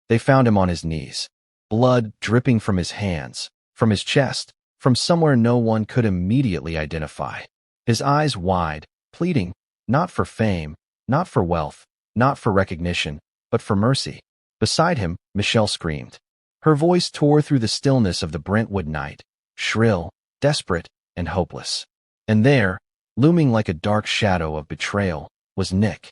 They found him on his knees, blood dripping from his hands, from his chest, from somewhere no one could immediately identify. His eyes wide, pleading, not for fame, not for wealth, not for recognition, but for mercy. Beside him, Michelle screamed. Her voice tore through the stillness of the Brentwood night, shrill, desperate, and hopeless. And there, looming like a dark shadow of betrayal, was Nick.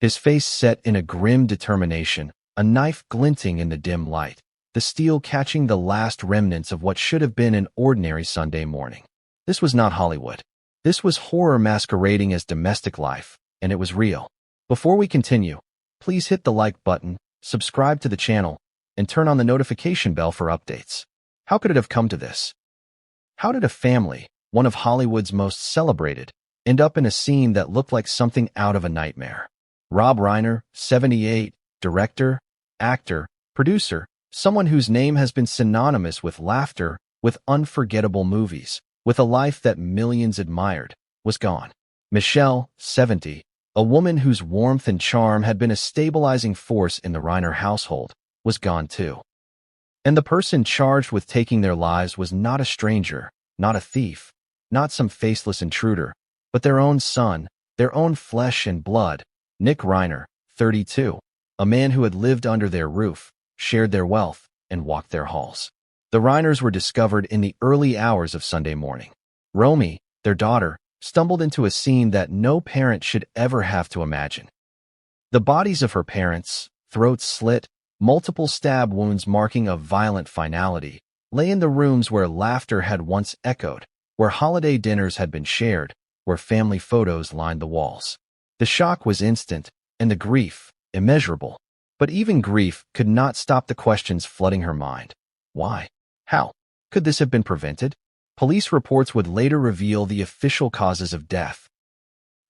His face set in a grim determination, a knife glinting in the dim light, the steel catching the last remnants of what should have been an ordinary Sunday morning. This was not Hollywood. This was horror masquerading as domestic life, and it was real. Before we continue, please hit the like button, subscribe to the channel, and turn on the notification bell for updates. How could it have come to this? How did a family, one of Hollywood's most celebrated, end up in a scene that looked like something out of a nightmare? Rob Reiner, 78, director, actor, producer, someone whose name has been synonymous with laughter, with unforgettable movies, with a life that millions admired, was gone. Michelle, 70, a woman whose warmth and charm had been a stabilizing force in the Reiner household, was gone too. And the person charged with taking their lives was not a stranger, not a thief, not some faceless intruder, but their own son, their own flesh and blood, Nick Reiner, 32, a man who had lived under their roof, shared their wealth, and walked their halls. The Reiners were discovered in the early hours of Sunday morning. Romy, their daughter, stumbled into a scene that no parent should ever have to imagine. The bodies of her parents, throats slit, multiple stab wounds marking a violent finality, lay in the rooms where laughter had once echoed, where holiday dinners had been shared, where family photos lined the walls. The shock was instant, and the grief, immeasurable. But even grief could not stop the questions flooding her mind. Why? How? Could this have been prevented? Police reports would later reveal the official causes of death.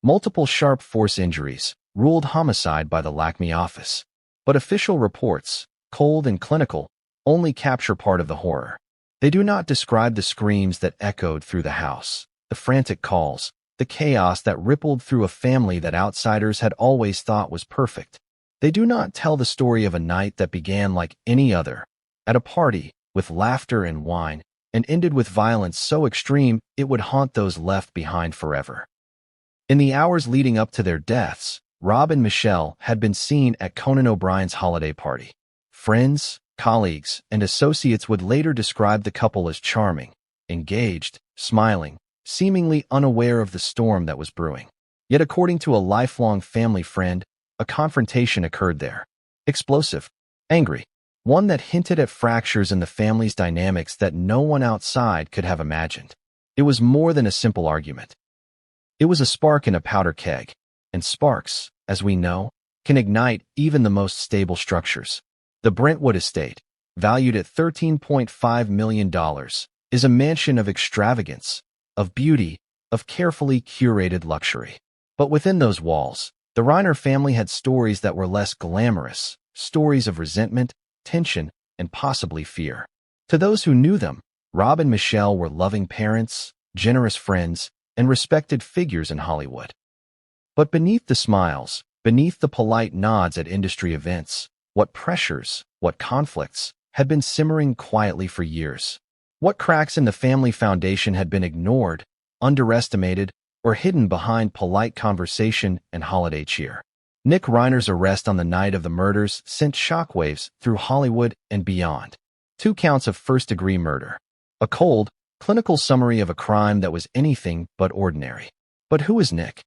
Multiple sharp force injuries, ruled homicide by the LACME office. But official reports, cold and clinical, only capture part of the horror. They do not describe the screams that echoed through the house, the frantic calls, the chaos that rippled through a family that outsiders had always thought was perfect. They do not tell the story of a night that began like any other, at a party, with laughter and wine, and ended with violence so extreme it would haunt those left behind forever. In the hours leading up to their deaths, Rob and Michelle had been seen at Conan O'Brien's holiday party. Friends, colleagues, and associates would later describe the couple as charming, engaged, smiling, seemingly unaware of the storm that was brewing. Yet according to a lifelong family friend, a confrontation occurred there. Explosive, angry, one that hinted at fractures in the family's dynamics that no one outside could have imagined. It was more than a simple argument. It was a spark in a powder keg, and sparks, as we know, can ignite even the most stable structures. The Brentwood estate, valued at $13.5 million, is a mansion of extravagance, of beauty, of carefully curated luxury. But within those walls, the Reiner family had stories that were less glamorous, stories of resentment, tension, and possibly fear. To those who knew them, Rob and Michelle were loving parents, generous friends, and respected figures in Hollywood. But beneath the smiles, beneath the polite nods at industry events, what pressures, what conflicts, had been simmering quietly for years. What cracks in the family foundation had been ignored, underestimated, or hidden behind polite conversation and holiday cheer. Nick Reiner's arrest on the night of the murders sent shockwaves through Hollywood and beyond. 2 counts of first-degree murder. A cold, clinical summary of a crime that was anything but ordinary. But who is Nick?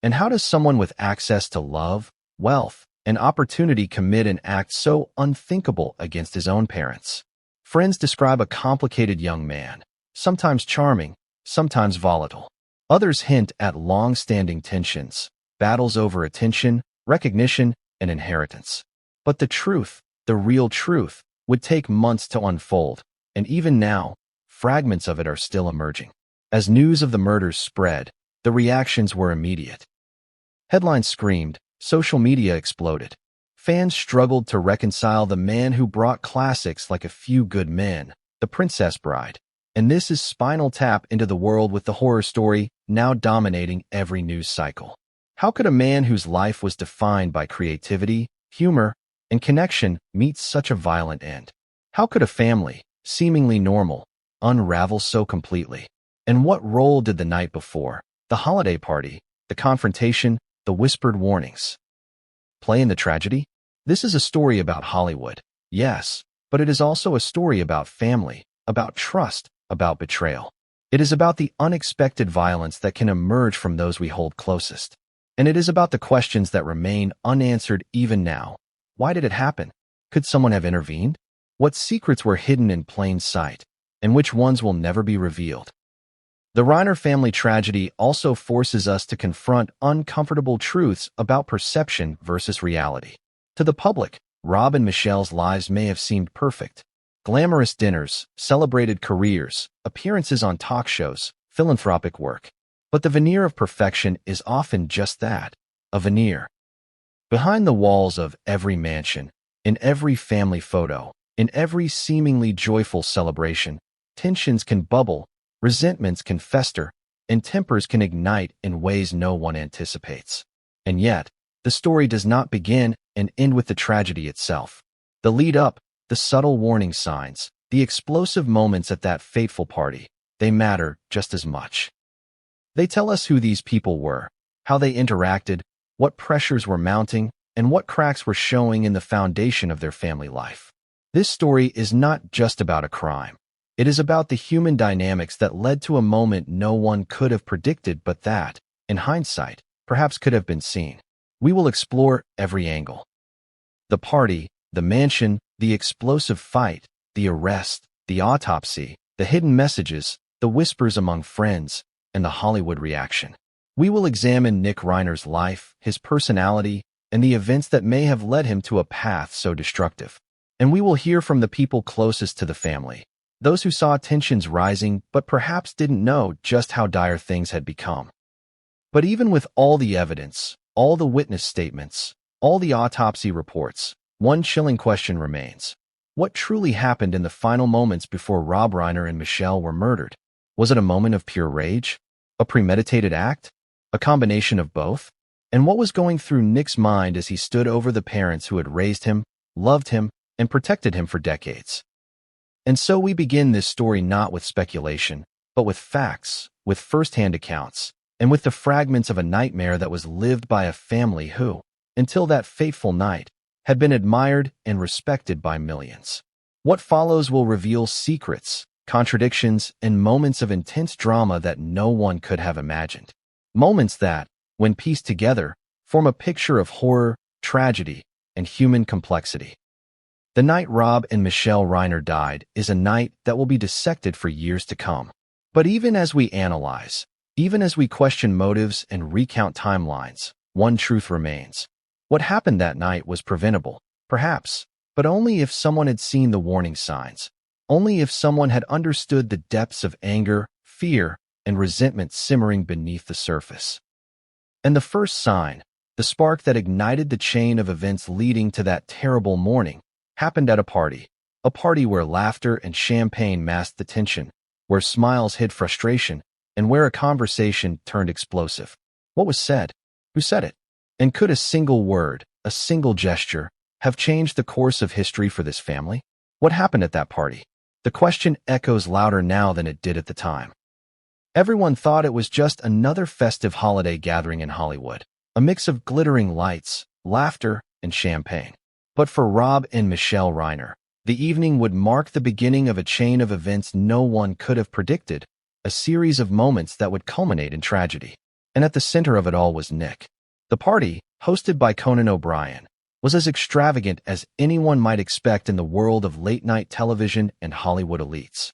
And how does someone with access to love, wealth, and opportunity commit an act so unthinkable against his own parents? Friends describe a complicated young man, sometimes charming, sometimes volatile. Others hint at long-standing tensions, battles over attention, recognition, and inheritance. But the truth, the real truth, would take months to unfold, and even now, fragments of it are still emerging. As news of the murders spread, the reactions were immediate. Headlines screamed, social media exploded. Fans struggled to reconcile the man who brought classics like A Few Good Men, The Princess Bride. And this is Spinal Tap into the world with the horror story now dominating every news cycle. How could a man whose life was defined by creativity, humor, and connection meets such a violent end. How could a family, seemingly normal, unravel so completely? And what role did the night before, the holiday party, the confrontation, the whispered warnings, play in the tragedy? This is a story about Hollywood, yes, but it is also a story about family, about trust, about betrayal. It is about the unexpected violence that can emerge from those we hold closest. And it is about the questions that remain unanswered even now. Why did it happen? Could someone have intervened? What secrets were hidden in plain sight, and which ones will never be revealed? The Reiner family tragedy also forces us to confront uncomfortable truths about perception versus reality. To the public, Rob and Michelle's lives may have seemed perfect. Glamorous dinners, celebrated careers, appearances on talk shows, philanthropic work. But the veneer of perfection is often just that, a veneer. Behind the walls of every mansion, in every family photo, in every seemingly joyful celebration, tensions can bubble, resentments can fester, and tempers can ignite in ways no one anticipates. And yet, the story does not begin and end with the tragedy itself. The lead-up, the subtle warning signs, the explosive moments at that fateful party, they matter just as much. They tell us who these people were, how they interacted, what pressures were mounting, and what cracks were showing in the foundation of their family life. This story is not just about a crime. It is about the human dynamics that led to a moment no one could have predicted but that, in hindsight, perhaps could have been seen. We will explore every angle. The party, the mansion, the explosive fight, the arrest, the autopsy, the hidden messages, the whispers among friends, and the Hollywood reaction. We will examine Nick Reiner's life, his personality, and the events that may have led him to a path so destructive. And we will hear from the people closest to the family, those who saw tensions rising but perhaps didn't know just how dire things had become. But even with all the evidence, all the witness statements, all the autopsy reports, one chilling question remains. What truly happened in the final moments before Rob Reiner and Michelle were murdered? Was it a moment of pure rage? A premeditated act? A combination of both? And what was going through Nick's mind as he stood over the parents who had raised him, loved him, and protected him for decades? And so we begin this story not with speculation, but with facts, with first-hand accounts, and with the fragments of a nightmare that was lived by a family who, until that fateful night, had been admired and respected by millions. What follows will reveal secrets, contradictions, and moments of intense drama that no one could have imagined. Moments that, when pieced together, form a picture of horror, tragedy, and human complexity. The night Rob and Michelle Reiner died is a night that will be dissected for years to come. But even as we analyze, even as we question motives and recount timelines, one truth remains. What happened that night was preventable, perhaps, but only if someone had seen the warning signs, only if someone had understood the depths of anger, fear, and resentment simmering beneath the surface. And the first sign, the spark that ignited the chain of events leading to that terrible morning, happened at a party where laughter and champagne masked the tension, where smiles hid frustration, and where a conversation turned explosive. What was said? Who said it? And could a single word, a single gesture, have changed the course of history for this family? What happened at that party? The question echoes louder now than it did at the time. Everyone thought it was just another festive holiday gathering in Hollywood, a mix of glittering lights, laughter, and champagne. But for Rob and Michelle Reiner, the evening would mark the beginning of a chain of events no one could have predicted, a series of moments that would culminate in tragedy. And at the center of it all was Nick. The party, hosted by Conan O'Brien, was as extravagant as anyone might expect in the world of late-night television and Hollywood elites.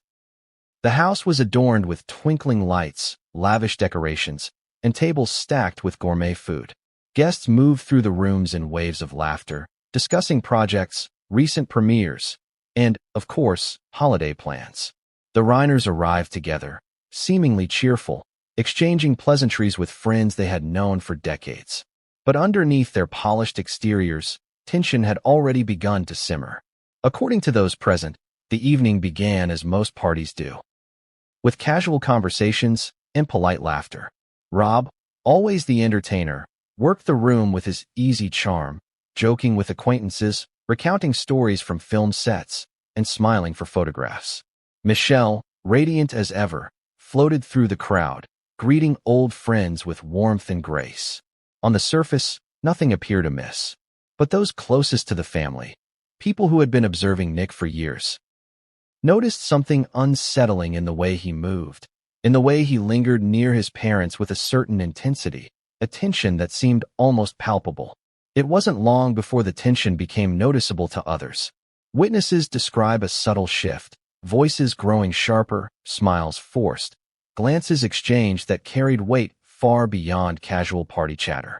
The house was adorned with twinkling lights, lavish decorations, and tables stacked with gourmet food. Guests moved through the rooms in waves of laughter, discussing projects, recent premieres, and, of course, holiday plans. The Reiners arrived together, seemingly cheerful, exchanging pleasantries with friends they had known for decades. But underneath their polished exteriors, tension had already begun to simmer. According to those present, the evening began as most parties do, with casual conversations and polite laughter. Rob, always the entertainer, worked the room with his easy charm, joking with acquaintances, recounting stories from film sets, and smiling for photographs. Michelle, radiant as ever, floated through the crowd, greeting old friends with warmth and grace. On the surface, nothing appeared amiss. But those closest to the family, people who had been observing Nick for years, noticed something unsettling in the way he moved, in the way he lingered near his parents with a certain intensity, a tension that seemed almost palpable. It wasn't long before the tension became noticeable to others. Witnesses describe a subtle shift, voices growing sharper, smiles forced, glances exchanged that carried weight far beyond casual party chatter.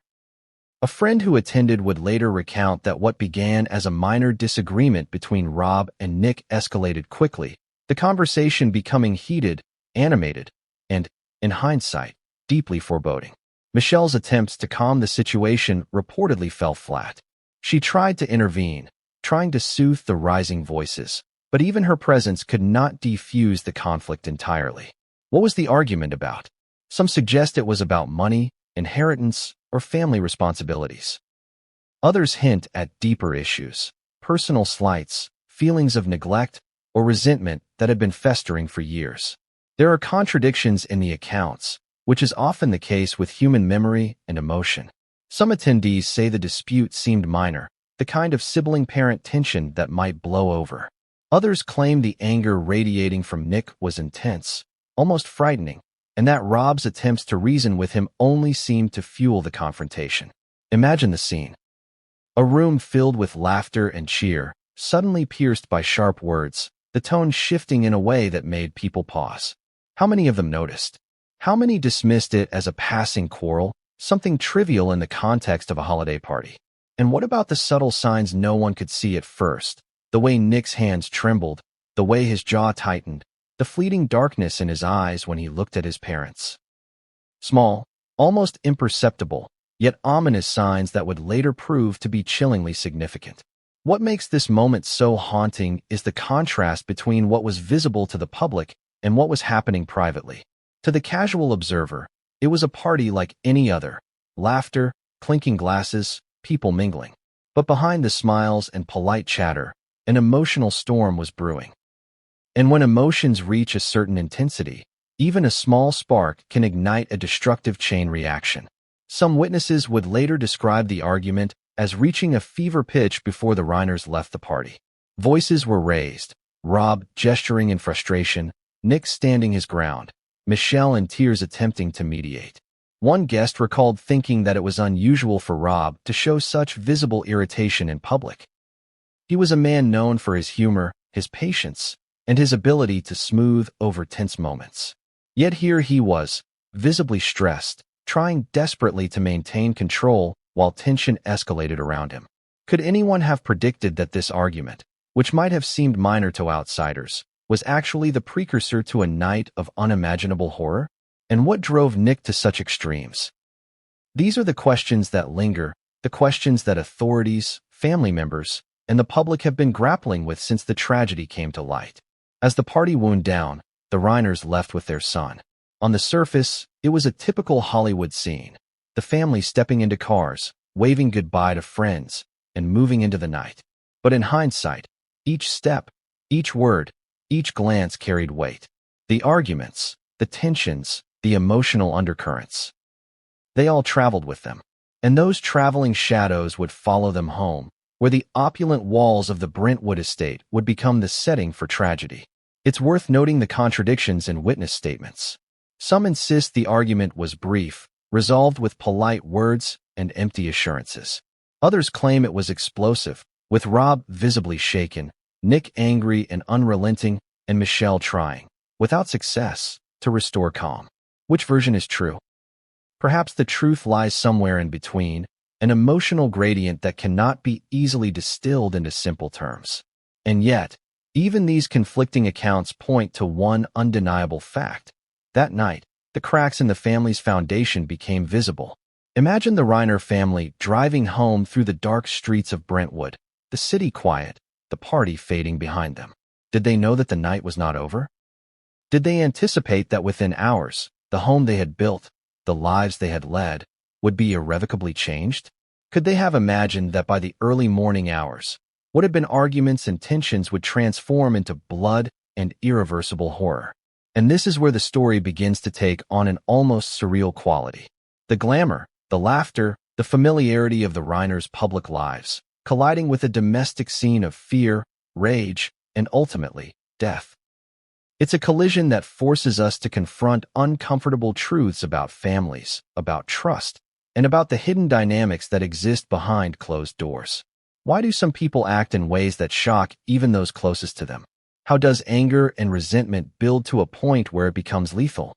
A friend who attended would later recount that what began as a minor disagreement between Rob and Nick escalated quickly, the conversation becoming heated, animated, and, in hindsight, deeply foreboding. Michelle's attempts to calm the situation reportedly fell flat. She tried to intervene, trying to soothe the rising voices, but even her presence could not defuse the conflict entirely. What was the argument about? Some suggest it was about money, inheritance, or family responsibilities. Others hint at deeper issues, personal slights, feelings of neglect, or resentment that had been festering for years. There are contradictions in the accounts, which is often the case with human memory and emotion. Some attendees say the dispute seemed minor, the kind of sibling-parent tension that might blow over. Others claim the anger radiating from Nick was intense, almost frightening, and that Rob's attempts to reason with him only seemed to fuel the confrontation. Imagine the scene. A room filled with laughter and cheer, suddenly pierced by sharp words, the tone shifting in a way that made people pause. How many of them noticed? How many dismissed it as a passing quarrel, something trivial in the context of a holiday party? And what about the subtle signs no one could see at first? The way Nick's hands trembled, the way his jaw tightened, the fleeting darkness in his eyes when he looked at his parents. Small, almost imperceptible, yet ominous signs that would later prove to be chillingly significant. What makes this moment so haunting is the contrast between what was visible to the public and what was happening privately. To the casual observer, it was a party like any other, laughter, clinking glasses, people mingling. But behind the smiles and polite chatter, an emotional storm was brewing. And when emotions reach a certain intensity, even a small spark can ignite a destructive chain reaction. Some witnesses would later describe the argument as reaching a fever pitch before the Reiners left the party. Voices were raised, Rob gesturing in frustration, Nick standing his ground, Michelle in tears attempting to mediate. One guest recalled thinking that it was unusual for Rob to show such visible irritation in public. He was a man known for his humor, his patience, and his ability to smooth over tense moments. Yet here he was, visibly stressed, trying desperately to maintain control while tension escalated around him. Could anyone have predicted that this argument, which might have seemed minor to outsiders, was actually the precursor to a night of unimaginable horror? And what drove Nick to such extremes? These are the questions that linger, the questions that authorities, family members, and the public have been grappling with since the tragedy came to light. As the party wound down, the Reiners left with their son. On the surface, it was a typical Hollywood scene. The family stepping into cars, waving goodbye to friends, and moving into the night. But in hindsight, each step, each word, each glance carried weight. The arguments, the tensions, the emotional undercurrents. They all traveled with them. And those traveling shadows would follow them home, where the opulent walls of the Brentwood estate would become the setting for tragedy. It's worth noting the contradictions in witness statements. Some insist the argument was brief, resolved with polite words and empty assurances. Others claim it was explosive, with Rob visibly shaken, Nick angry and unrelenting, and Michelle trying, without success, to restore calm. Which version is true? Perhaps the truth lies somewhere in between, an emotional gradient that cannot be easily distilled into simple terms. And yet, even these conflicting accounts point to one undeniable fact. That night, the cracks in the family's foundation became visible. Imagine the Reiner family driving home through the dark streets of Brentwood, the city quiet, the party fading behind them. Did they know that the night was not over? Did they anticipate that within hours, the home they had built, the lives they had led, would be irrevocably changed? Could they have imagined that by the early morning hours, What had been arguments and tensions would transform into blood and irreversible horror. And this is where the story begins to take on an almost surreal quality. The glamour, the laughter, the familiarity of the Reiners' public lives, colliding with a domestic scene of fear, rage, and ultimately, death. It's a collision that forces us to confront uncomfortable truths about families, about trust, and about the hidden dynamics that exist behind closed doors. Why do some people act in ways that shock even those closest to them? How does anger and resentment build to a point where it becomes lethal?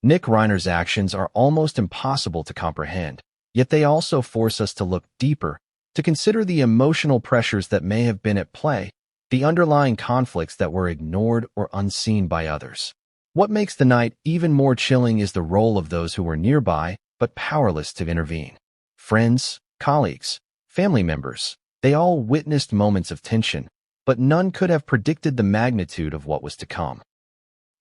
Nick Reiner's actions are almost impossible to comprehend, yet they also force us to look deeper, to consider the emotional pressures that may have been at play, the underlying conflicts that were ignored or unseen by others. What makes the night even more chilling is the role of those who were nearby but powerless to intervene. Friends, colleagues, family members, they all witnessed moments of tension, but none could have predicted the magnitude of what was to come.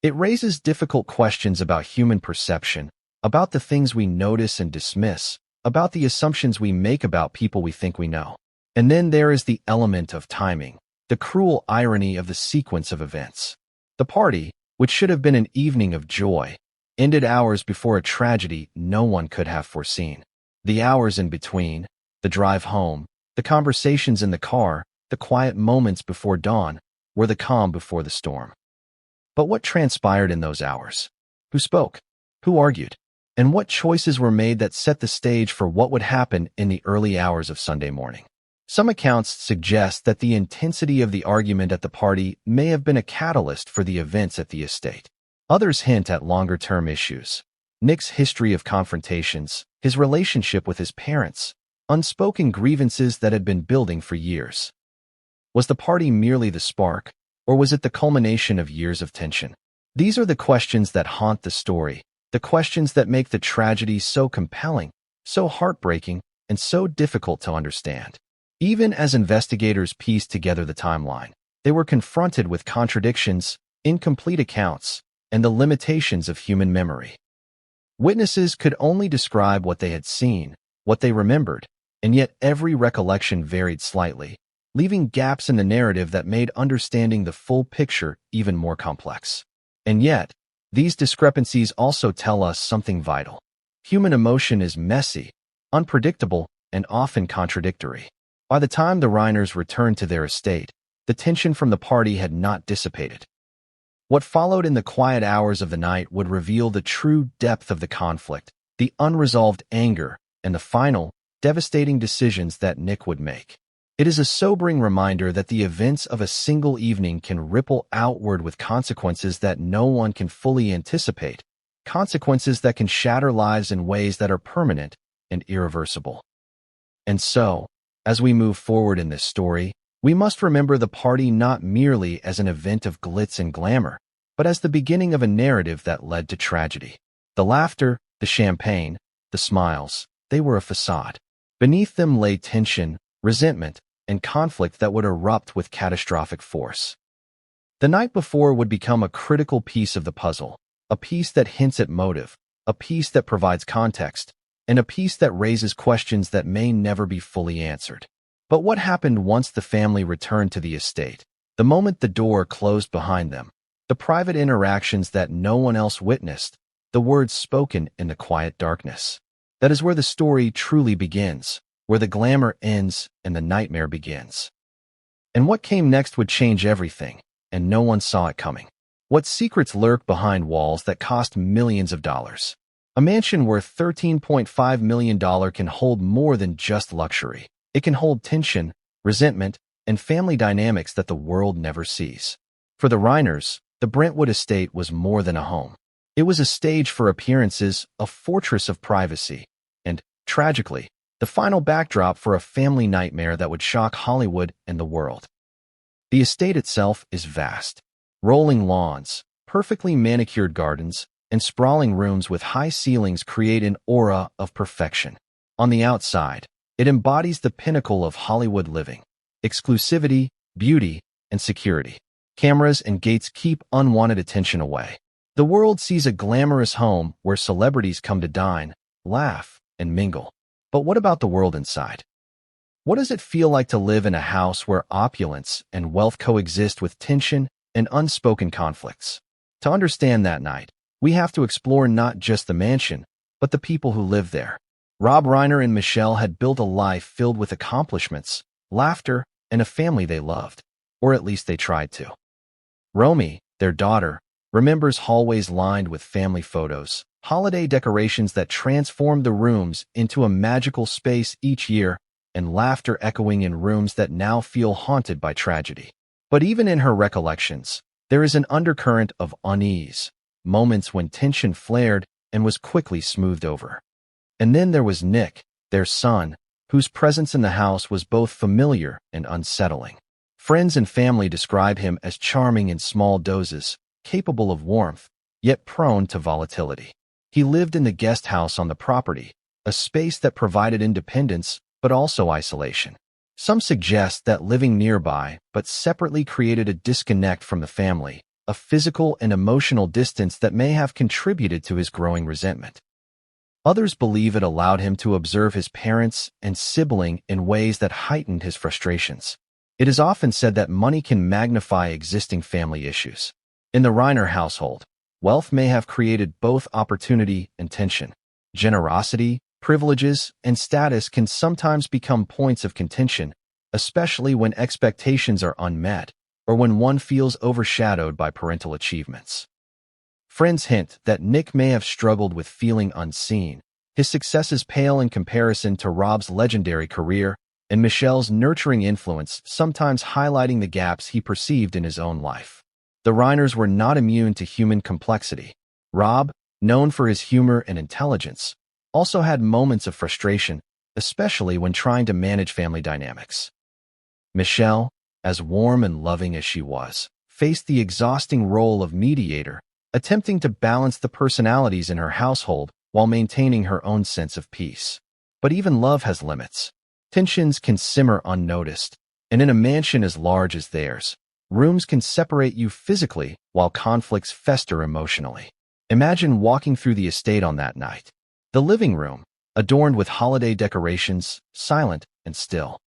It raises difficult questions about human perception, about the things we notice and dismiss, about the assumptions we make about people we think we know. And then there is the element of timing, the cruel irony of the sequence of events. The party, which should have been an evening of joy, ended hours before a tragedy no one could have foreseen. The hours in between, the drive home, the conversations in the car, the quiet moments before dawn, were the calm before the storm. But what transpired in those hours? Who spoke? Who argued? And what choices were made that set the stage for what would happen in the early hours of Sunday morning? Some accounts suggest that the intensity of the argument at the party may have been a catalyst for the events at the estate. Others hint at longer-term issues. Nick's history of confrontations, his relationship with his parents, unspoken grievances that had been building for years. Was the party merely the spark, or was it the culmination of years of tension? These are the questions that haunt the story, the questions that make the tragedy so compelling, so heartbreaking, and so difficult to understand. Even as investigators pieced together the timeline, they were confronted with contradictions, incomplete accounts, and the limitations of human memory. Witnesses could only describe what they had seen, what they remembered, and yet every recollection varied slightly, leaving gaps in the narrative that made understanding the full picture even more complex. And yet, these discrepancies also tell us something vital. Human emotion is messy, unpredictable, and often contradictory. By the time the Reiners returned to their estate, the tension from the party had not dissipated. What followed in the quiet hours of the night would reveal the true depth of the conflict, the unresolved anger, and the final, devastating decisions that Nick would make. It is a sobering reminder that the events of a single evening can ripple outward with consequences that no one can fully anticipate, consequences that can shatter lives in ways that are permanent and irreversible. And so, as we move forward in this story, we must remember the party not merely as an event of glitz and glamour, but as the beginning of a narrative that led to tragedy. The laughter, the champagne, the smiles, they were a facade. Beneath them lay tension, resentment, and conflict that would erupt with catastrophic force. The night before would become a critical piece of the puzzle, a piece that hints at motive, a piece that provides context, and a piece that raises questions that may never be fully answered. But what happened once the family returned to the estate? The moment the door closed behind them, the private interactions that no one else witnessed, the words spoken in the quiet darkness. That is where the story truly begins, where the glamour ends and the nightmare begins. And what came next would change everything, and no one saw it coming. What secrets lurk behind walls that cost millions of dollars? A mansion worth $13.5 million can hold more than just luxury. It can hold tension, resentment, and family dynamics that the world never sees. For the Reiners, the Brentwood estate was more than a home. It was a stage for appearances, a fortress of privacy, and, tragically, the final backdrop for a family nightmare that would shock Hollywood and the world. The estate itself is vast. Rolling lawns, perfectly manicured gardens, and sprawling rooms with high ceilings create an aura of perfection. On the outside, it embodies the pinnacle of Hollywood living: exclusivity, beauty, and security. Cameras and gates keep unwanted attention away. The world sees a glamorous home where celebrities come to dine, laugh, and mingle. But what about the world inside? What does it feel like to live in a house where opulence and wealth coexist with tension and unspoken conflicts? To understand that night, we have to explore not just the mansion, but the people who live there. Rob Reiner and Michelle had built a life filled with accomplishments, laughter, and a family they loved, or at least they tried to. Romy, their daughter, remembers hallways lined with family photos, holiday decorations that transformed the rooms into a magical space each year, and laughter echoing in rooms that now feel haunted by tragedy. But even in her recollections, there is an undercurrent of unease, moments when tension flared and was quickly smoothed over. And then there was Nick, their son, whose presence in the house was both familiar and unsettling. Friends and family describe him as charming in small doses, capable of warmth, yet prone to volatility. He lived in the guest house on the property, a space that provided independence but also isolation. Some suggest that living nearby but separately created a disconnect from the family, a physical and emotional distance that may have contributed to his growing resentment. Others believe it allowed him to observe his parents and sibling in ways that heightened his frustrations. It is often said that money can magnify existing family issues. In the Reiner household, wealth may have created both opportunity and tension. Generosity, privileges, and status can sometimes become points of contention, especially when expectations are unmet or when one feels overshadowed by parental achievements. Friends hint that Nick may have struggled with feeling unseen, his successes pale in comparison to Rob's legendary career, and Michelle's nurturing influence sometimes highlighting the gaps he perceived in his own life. The Reiners were not immune to human complexity. Rob, known for his humor and intelligence, also had moments of frustration, especially when trying to manage family dynamics. Michelle, as warm and loving as she was, faced the exhausting role of mediator, attempting to balance the personalities in her household while maintaining her own sense of peace. But even love has limits. Tensions can simmer unnoticed, and in a mansion as large as theirs, rooms can separate you physically while conflicts fester emotionally. Imagine walking through the estate on that night. The living room, adorned with holiday decorations, silent and still.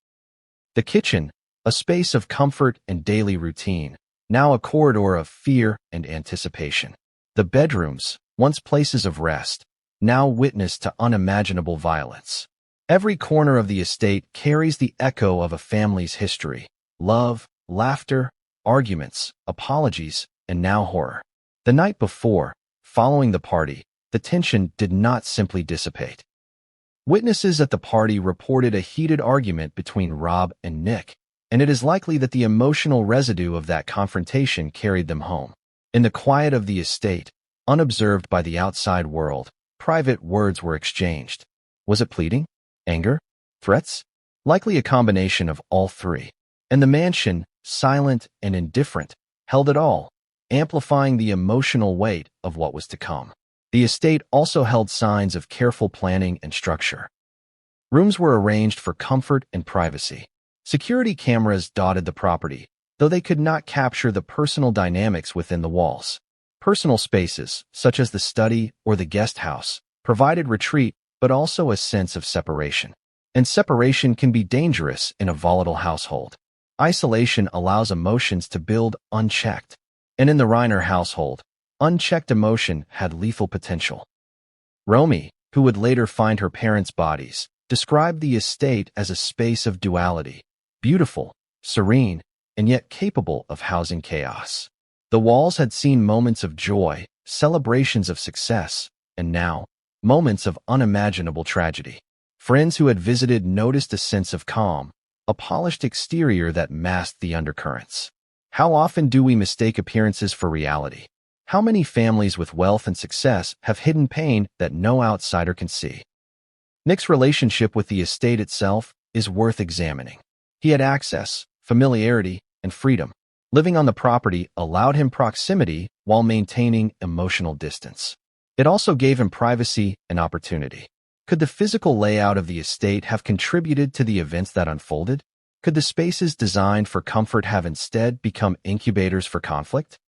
The kitchen, a space of comfort and daily routine, now a corridor of fear and anticipation. The bedrooms, once places of rest, now witness to unimaginable violence. Every corner of the estate carries the echo of a family's history: love, laughter, arguments, apologies, and now horror. The night before, following the party, the tension did not simply dissipate. Witnesses at the party reported a heated argument between Rob and Nick, and it is likely that the emotional residue of that confrontation carried them home. In the quiet of the estate, unobserved by the outside world, private words were exchanged. Was it pleading? Anger? Threats? Likely a combination of all three. And the mansion, silent and indifferent, held it all, amplifying the emotional weight of what was to come. The estate also held signs of careful planning and structure. Rooms were arranged for comfort and privacy. Security cameras dotted the property, though they could not capture the personal dynamics within the walls. Personal spaces, such as the study or the guest house, provided retreat but also a sense of separation. And separation can be dangerous in a volatile household. Isolation allows emotions to build unchecked. And in the Reiner household, unchecked emotion had lethal potential. Romy, who would later find her parents' bodies, described the estate as a space of duality, beautiful, serene, and yet capable of housing chaos. The walls had seen moments of joy, celebrations of success, and now, moments of unimaginable tragedy. Friends who had visited noticed a sense of calm, a polished exterior that masked the undercurrents. How often do we mistake appearances for reality? How many families with wealth and success have hidden pain that no outsider can see? Nick's relationship with the estate itself is worth examining. He had access, familiarity, and freedom. Living on the property allowed him proximity while maintaining emotional distance. It also gave him privacy and opportunity. Could the physical layout of the estate have contributed to the events that unfolded? Could the spaces designed for comfort have instead become incubators for conflict?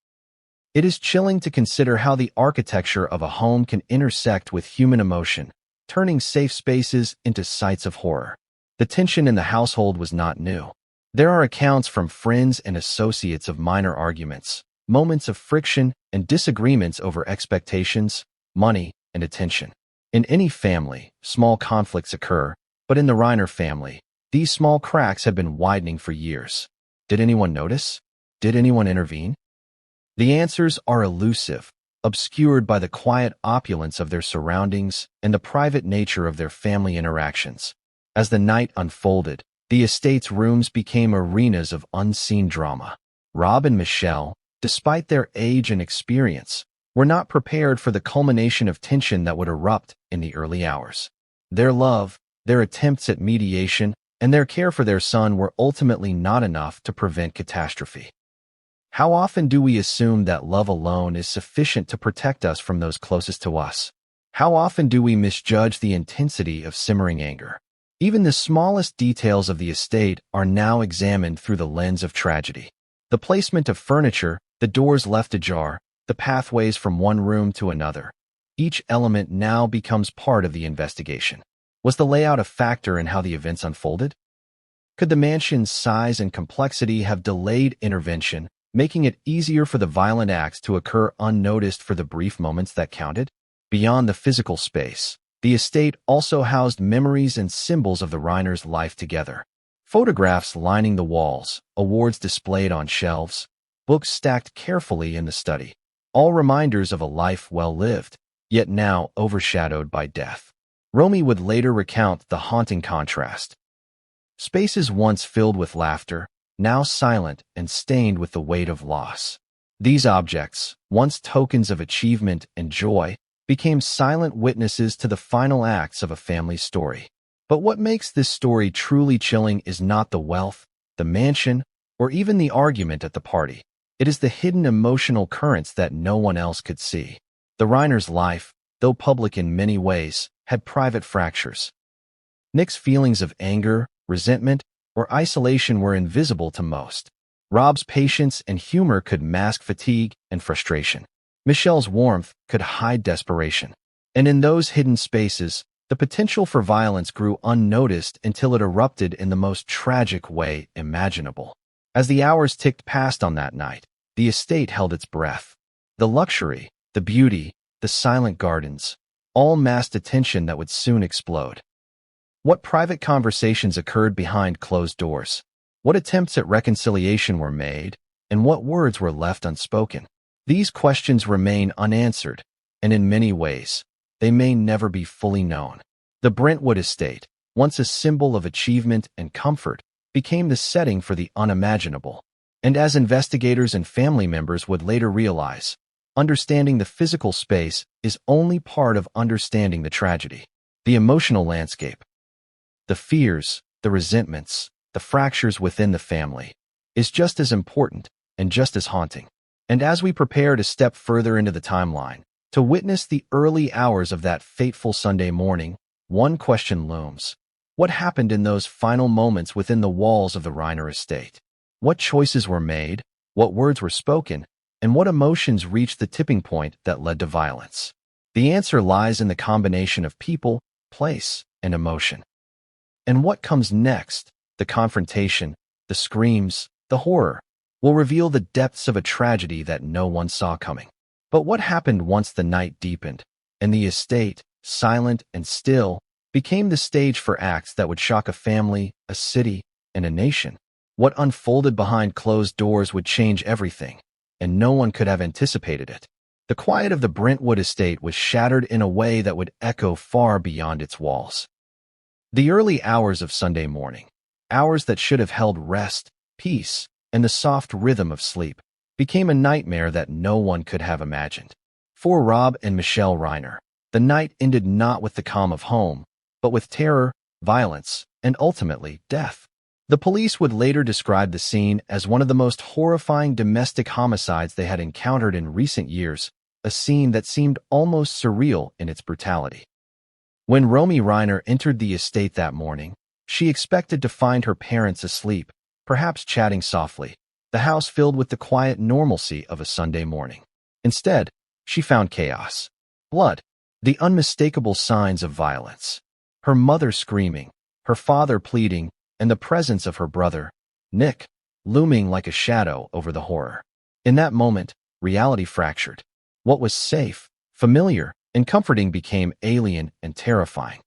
It is chilling to consider how the architecture of a home can intersect with human emotion, turning safe spaces into sites of horror. The tension in the household was not new. There are accounts from friends and associates of minor arguments, moments of friction, and disagreements over expectations, money, and attention. In any family, small conflicts occur, but in the Reiner family, these small cracks have been widening for years. Did anyone notice? Did anyone intervene? The answers are elusive, obscured by the quiet opulence of their surroundings and the private nature of their family interactions. As the night unfolded, the estate's rooms became arenas of unseen drama. Rob and Michelle, despite their age and experience, were not prepared for the culmination of tension that would erupt in the early hours. Their love, their attempts at mediation, and their care for their son were ultimately not enough to prevent catastrophe. How often do we assume that love alone is sufficient to protect us from those closest to us? How often do we misjudge the intensity of simmering anger? Even the smallest details of the estate are now examined through the lens of tragedy. The placement of furniture, the doors left ajar, the pathways from one room to another. Each element now becomes part of the investigation. Was the layout a factor in how the events unfolded? Could the mansion's size and complexity have delayed intervention, making it easier for the violent acts to occur unnoticed for the brief moments that counted? Beyond the physical space, the estate also housed memories and symbols of the Reiners' life together. Photographs lining the walls, awards displayed on shelves, books stacked carefully in the study, all reminders of a life well lived, yet now overshadowed by death. Romy would later recount the haunting contrast. Spaces once filled with laughter, now silent and stained with the weight of loss. These objects, once tokens of achievement and joy, became silent witnesses to the final acts of a family's story. But what makes this story truly chilling is not the wealth, the mansion, or even the argument at the party. It is the hidden emotional currents that no one else could see. The Reiners' life, though public in many ways, had private fractures. Nick's feelings of anger, resentment, or isolation were invisible to most. Rob's patience and humor could mask fatigue and frustration. Michelle's warmth could hide desperation. And in those hidden spaces, the potential for violence grew unnoticed until it erupted in the most tragic way imaginable. As the hours ticked past on that night, the estate held its breath. The luxury, the beauty, the silent gardens, all masked a tension that would soon explode. What private conversations occurred behind closed doors? What attempts at reconciliation were made? And what words were left unspoken? These questions remain unanswered, and in many ways, they may never be fully known. The Brentwood estate, once a symbol of achievement and comfort, became the setting for the unimaginable. And as investigators and family members would later realize, understanding the physical space is only part of understanding the tragedy. The emotional landscape, the fears, the resentments, the fractures within the family, is just as important and just as haunting. And as we prepare to step further into the timeline, to witness the early hours of that fateful Sunday morning, one question looms. What happened in those final moments within the walls of the Reiner estate? What choices were made? What words were spoken? And what emotions reached the tipping point that led to violence? The answer lies in the combination of people, place, and emotion. And what comes next, the confrontation, the screams, the horror, will reveal the depths of a tragedy that no one saw coming. But what happened once the night deepened, and the estate, silent and still, became the stage for acts that would shock a family, a city, and a nation? What unfolded behind closed doors would change everything, and no one could have anticipated it. The quiet of the Brentwood estate was shattered in a way that would echo far beyond its walls. The early hours of Sunday morning, hours that should have held rest, peace, and the soft rhythm of sleep, became a nightmare that no one could have imagined. For Rob and Michelle Reiner, the night ended not with the calm of home, but with terror, violence, and ultimately death. The police would later describe the scene as one of the most horrifying domestic homicides they had encountered in recent years, a scene that seemed almost surreal in its brutality. When Romy Reiner entered the estate that morning, she expected to find her parents asleep, perhaps chatting softly, the house filled with the quiet normalcy of a Sunday morning. Instead, she found chaos, blood, the unmistakable signs of violence. Her mother screaming, her father pleading, and the presence of her brother, Nick, looming like a shadow over the horror. In that moment, reality fractured. What was safe, familiar, and comforting became alien and terrifying.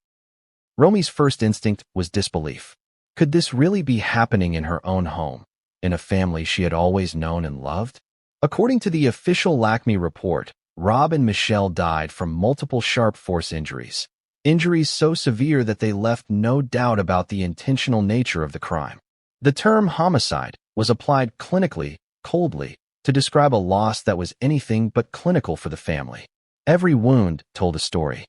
Romy's first instinct was disbelief. Could this really be happening in her own home, in a family she had always known and loved? According to the official LACME report, Rob and Michelle died from multiple sharp force injuries. Injuries so severe that they left no doubt about the intentional nature of the crime. The term homicide was applied clinically, coldly, to describe a loss that was anything but clinical for the family. Every wound told a story.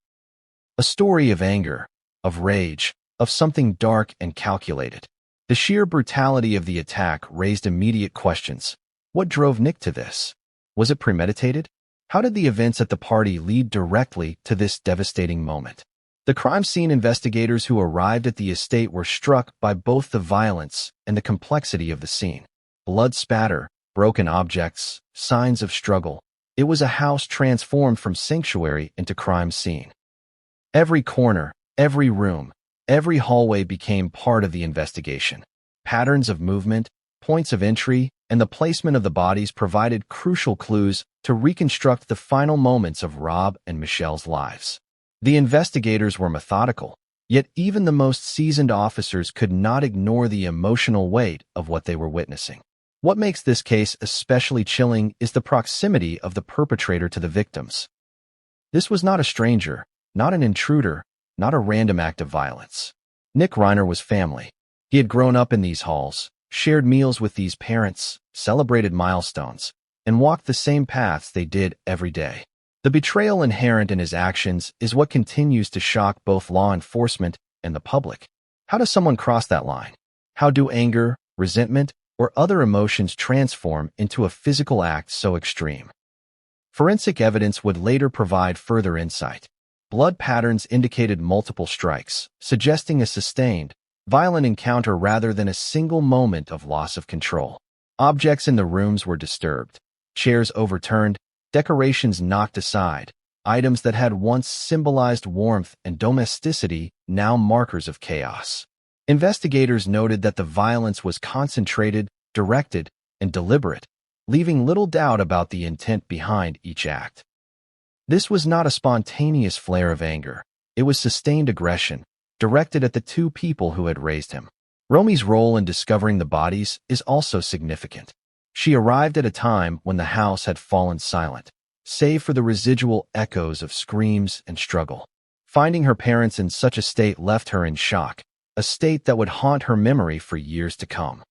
A story of anger, of rage, of something dark and calculated. The sheer brutality of the attack raised immediate questions. What drove Nick to this? Was it premeditated? How did the events at the party lead directly to this devastating moment? The crime scene investigators who arrived at the estate were struck by both the violence and the complexity of the scene. Blood spatter, broken objects, signs of struggle. It was a house transformed from sanctuary into crime scene. Every corner, every room, every hallway became part of the investigation. Patterns of movement, points of entry, and the placement of the bodies provided crucial clues to reconstruct the final moments of Rob and Michelle's lives. The investigators were methodical, yet even the most seasoned officers could not ignore the emotional weight of what they were witnessing. What makes this case especially chilling is the proximity of the perpetrator to the victims. This was not a stranger, not an intruder, not a random act of violence. Nick Reiner was family. He had grown up in these halls, shared meals with these parents, celebrated milestones, and walked the same paths they did every day. The betrayal inherent in his actions is what continues to shock both law enforcement and the public. How does someone cross that line? How do anger, resentment, or other emotions transform into a physical act so extreme? Forensic evidence would later provide further insight. Blood patterns indicated multiple strikes, suggesting a sustained, violent encounter rather than a single moment of loss of control. Objects in the rooms were disturbed, chairs overturned, decorations knocked aside, items that had once symbolized warmth and domesticity, now markers of chaos. Investigators noted that the violence was concentrated, directed, and deliberate, leaving little doubt about the intent behind each act. This was not a spontaneous flare of anger. It was sustained aggression, directed at the two people who had raised him. Romy's role in discovering the bodies is also significant. She arrived at a time when the house had fallen silent, save for the residual echoes of screams and struggle. Finding her parents in such a state left her in shock, a state that would haunt her memory for years to come.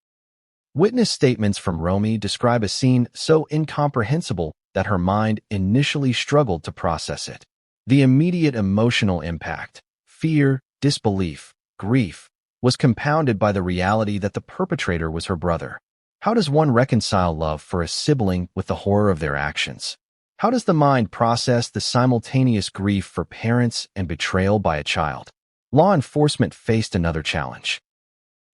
Witness statements from Romy describe a scene so incomprehensible that her mind initially struggled to process it. The immediate emotional impact, fear, disbelief, grief, was compounded by the reality that the perpetrator was her brother. How does one reconcile love for a sibling with the horror of their actions? How does the mind process the simultaneous grief for parents and betrayal by a child? Law enforcement faced another challenge.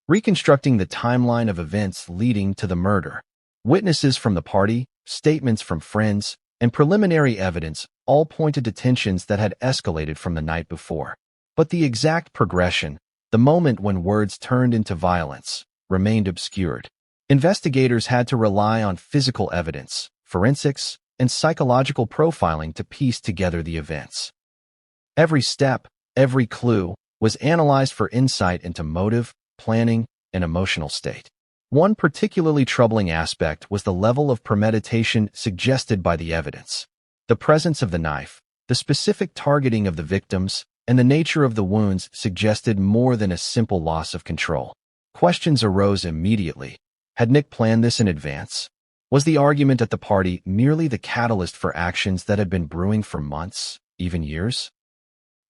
Reconstructing the timeline of events leading to the murder. Witnesses from the party, statements from friends, and preliminary evidence all pointed to tensions that had escalated from the night before. But the exact progression, the moment when words turned into violence, remained obscured. Investigators had to rely on physical evidence, forensics, and psychological profiling to piece together the events. Every step, every clue, was analyzed for insight into motive, planning, and emotional state. One particularly troubling aspect was the level of premeditation suggested by the evidence. The presence of the knife, the specific targeting of the victims, and the nature of the wounds suggested more than a simple loss of control. Questions arose immediately. Had Nick planned this in advance? Was the argument at the party merely the catalyst for actions that had been brewing for months, even years?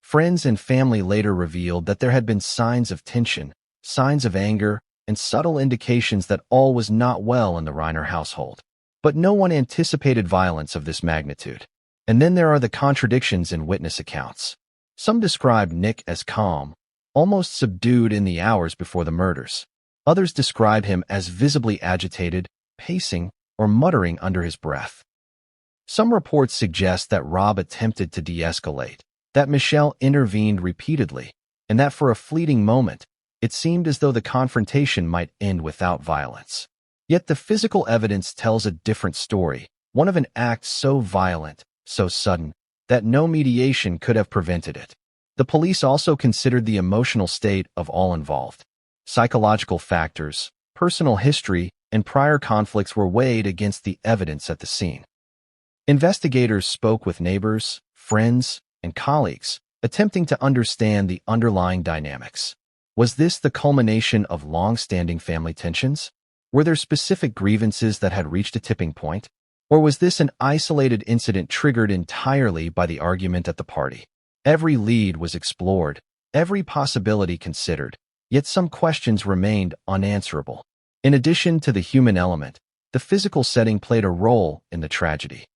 Friends and family later revealed that there had been signs of tension, signs of anger, and subtle indications that all was not well in the Reiner household. But no one anticipated violence of this magnitude. And then there are the contradictions in witness accounts. Some described Nick as calm, almost subdued in the hours before the murders. Others describe him as visibly agitated, pacing, or muttering under his breath. Some reports suggest that Rob attempted to de-escalate, that Michelle intervened repeatedly, and that for a fleeting moment, It seemed as though the confrontation might end without violence. Yet the physical evidence tells a different story, one of an act so violent, so sudden, that no mediation could have prevented it. The police also considered the emotional state of all involved. Psychological factors, personal history, and prior conflicts were weighed against the evidence at the scene. Investigators spoke with neighbors, friends, and colleagues, attempting to understand the underlying dynamics. Was this the culmination of long-standing family tensions? Were there specific grievances that had reached a tipping point? Or was this an isolated incident triggered entirely by the argument at the party? Every lead was explored, every possibility considered, yet some questions remained unanswerable. In addition to the human element, the physical setting played a role in the tragedy.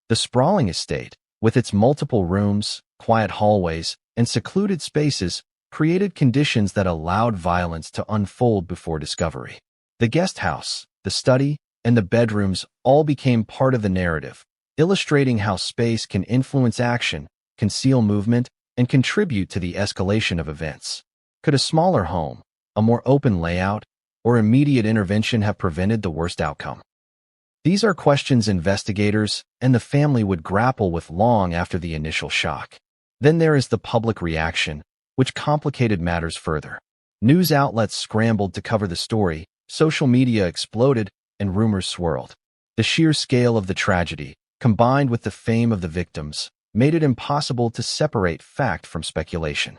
The sprawling estate, with its multiple rooms, quiet hallways, and secluded spaces, created conditions that allowed violence to unfold before discovery. The guest house, the study, and the bedrooms all became part of the narrative, illustrating how space can influence action, conceal movement, and contribute to the escalation of events. Could a smaller home, a more open layout, or immediate intervention have prevented the worst outcome? These are questions investigators and the family would grapple with long after the initial shock. Then there is the public reaction, which complicated matters further. News outlets scrambled to cover the story, social media exploded, and rumors swirled. The sheer scale of the tragedy, combined with the fame of the victims, made it impossible to separate fact from speculation.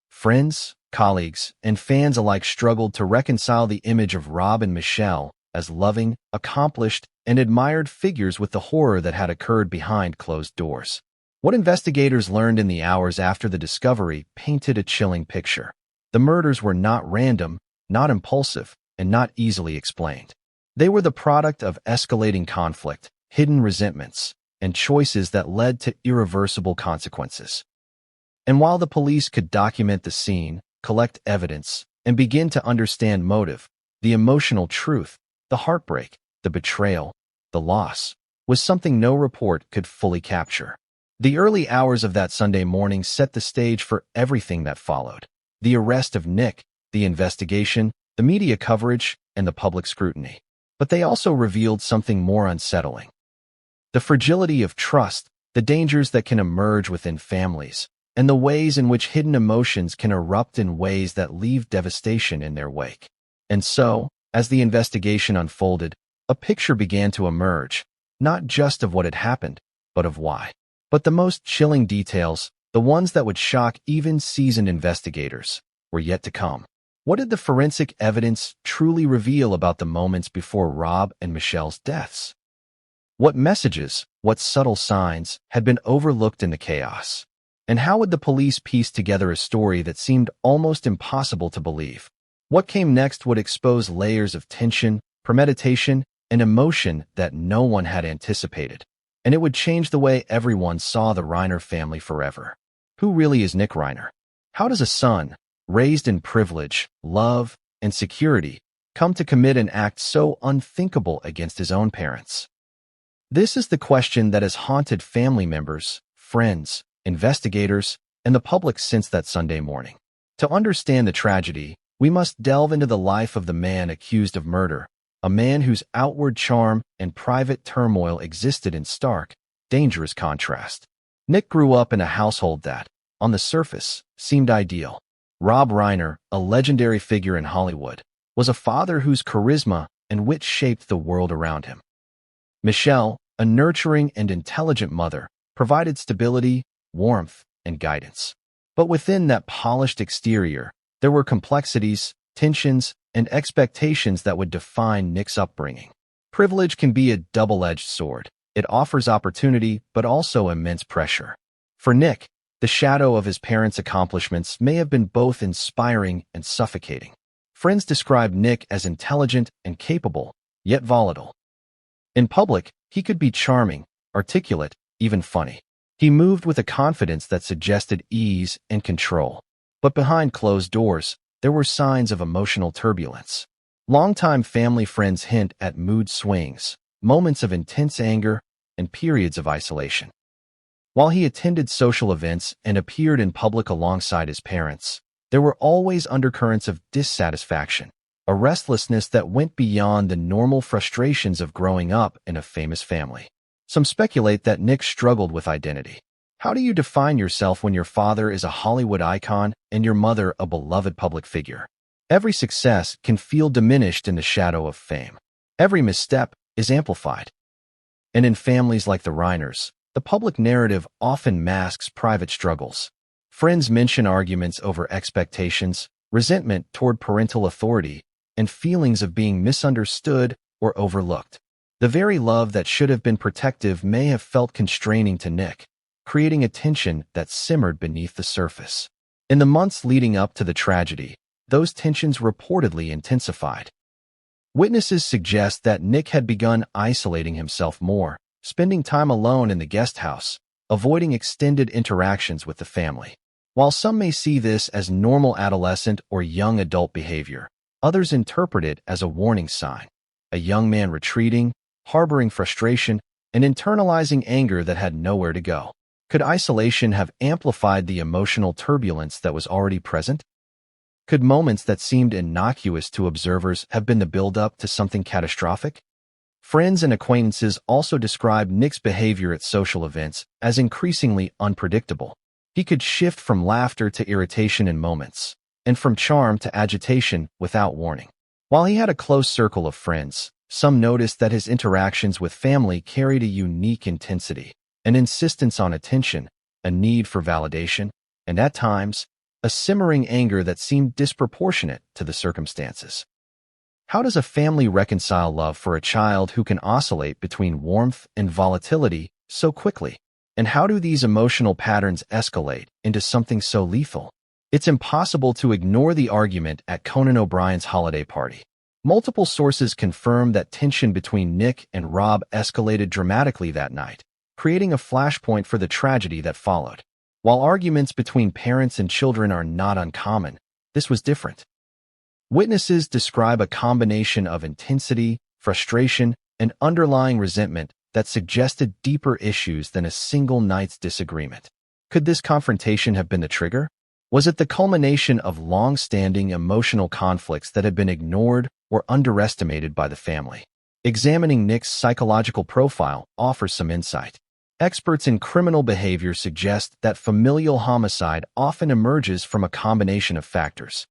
Friends, colleagues, and fans alike struggled to reconcile the image of Rob and Michelle as loving, accomplished, and admired figures with the horror that had occurred behind closed doors. What investigators learned in the hours after the discovery painted a chilling picture. The murders were not random, not impulsive, and not easily explained. They were the product of escalating conflict, hidden resentments, and choices that led to irreversible consequences. And while the police could document the scene, collect evidence, and begin to understand motive, the emotional truth, the heartbreak, the betrayal, the loss, was something no report could fully capture. The early hours of that Sunday morning set the stage for everything that followed. The arrest of Nick, the investigation, the media coverage, and the public scrutiny. But they also revealed something more unsettling. The fragility of trust, the dangers that can emerge within families, and the ways in which hidden emotions can erupt in ways that leave devastation in their wake. And so, as the investigation unfolded, a picture began to emerge, not just of what had happened, but of why. But the most chilling details, the ones that would shock even seasoned investigators, were yet to come. What did the forensic evidence truly reveal about the moments before Rob and Michelle's deaths? What messages, what subtle signs, had been overlooked in the chaos? And how would the police piece together a story that seemed almost impossible to believe? What came next would expose layers of tension, premeditation, and emotion that no one had anticipated. And it would change the way everyone saw the Reiner family forever. Who really is Nick Reiner? How does a son, raised in privilege, love, and security, come to commit an act so unthinkable against his own parents? This is the question that has haunted family members, friends, investigators, and the public since that Sunday morning. To understand the tragedy, we must delve into the life of the man accused of murder, a man whose outward charm and private turmoil existed in stark, dangerous contrast. Nick grew up in a household that, on the surface, seemed ideal. Rob Reiner, a legendary figure in Hollywood, was a father whose charisma and wit shaped the world around him. Michelle, a nurturing and intelligent mother, provided stability, warmth, and guidance. But within that polished exterior, there were complexities, tensions, and expectations that would define Nick's upbringing. Privilege can be a double-edged sword. It offers opportunity, but also immense pressure. For Nick, the shadow of his parents' accomplishments may have been both inspiring and suffocating. Friends described Nick as intelligent and capable, yet volatile. In public, he could be charming, articulate, even funny. He moved with a confidence that suggested ease and control. But behind closed doors, there were signs of emotional turbulence. Longtime family friends hint at mood swings, moments of intense anger, and periods of isolation. While he attended social events and appeared in public alongside his parents, There were always undercurrents of dissatisfaction, a restlessness that went beyond the normal frustrations of growing up in a famous family. Some speculate that Nick struggled with identity. How do you define yourself when your father is a Hollywood icon and your mother a beloved public figure? Every success can feel diminished in the shadow of fame. Every misstep is amplified. And in families like the Reiners, the public narrative often masks private struggles. Friends mention arguments over expectations, resentment toward parental authority, and feelings of being misunderstood or overlooked. The very love that should have been protective may have felt constraining to Nick, creating a tension that simmered beneath the surface. In the months leading up to the tragedy, those tensions reportedly intensified. Witnesses suggest that Nick had begun isolating himself more, spending time alone in the guest house, avoiding extended interactions with the family. While some may see this as normal adolescent or young adult behavior, others interpret it as a warning sign. A young man retreating, harboring frustration, and internalizing anger that had nowhere to go. Could isolation have amplified the emotional turbulence that was already present? Could moments that seemed innocuous to observers have been the build-up to something catastrophic? Friends and acquaintances also describe Nick's behavior at social events as increasingly unpredictable. He could shift from laughter to irritation in moments, and from charm to agitation without warning. While he had a close circle of friends, some noticed that his interactions with family carried a unique intensity, an insistence on attention, a need for validation, and at times, a simmering anger that seemed disproportionate to the circumstances. How does a family reconcile love for a child who can oscillate between warmth and volatility so quickly? And how do these emotional patterns escalate into something so lethal? It's impossible to ignore the argument at Conan O'Brien's holiday party. Multiple sources confirm that tension between Nick and Rob escalated dramatically that night, creating a flashpoint for the tragedy that followed. While arguments between parents and children are not uncommon, this was different. Witnesses describe a combination of intensity, frustration, and underlying resentment that suggested deeper issues than a single night's disagreement. Could this confrontation have been the trigger? Was it the culmination of long-standing emotional conflicts that had been ignored or underestimated by the family? Examining Nick's psychological profile offers some insight. Experts in criminal behavior suggest that familial homicide often emerges from a combination of factors: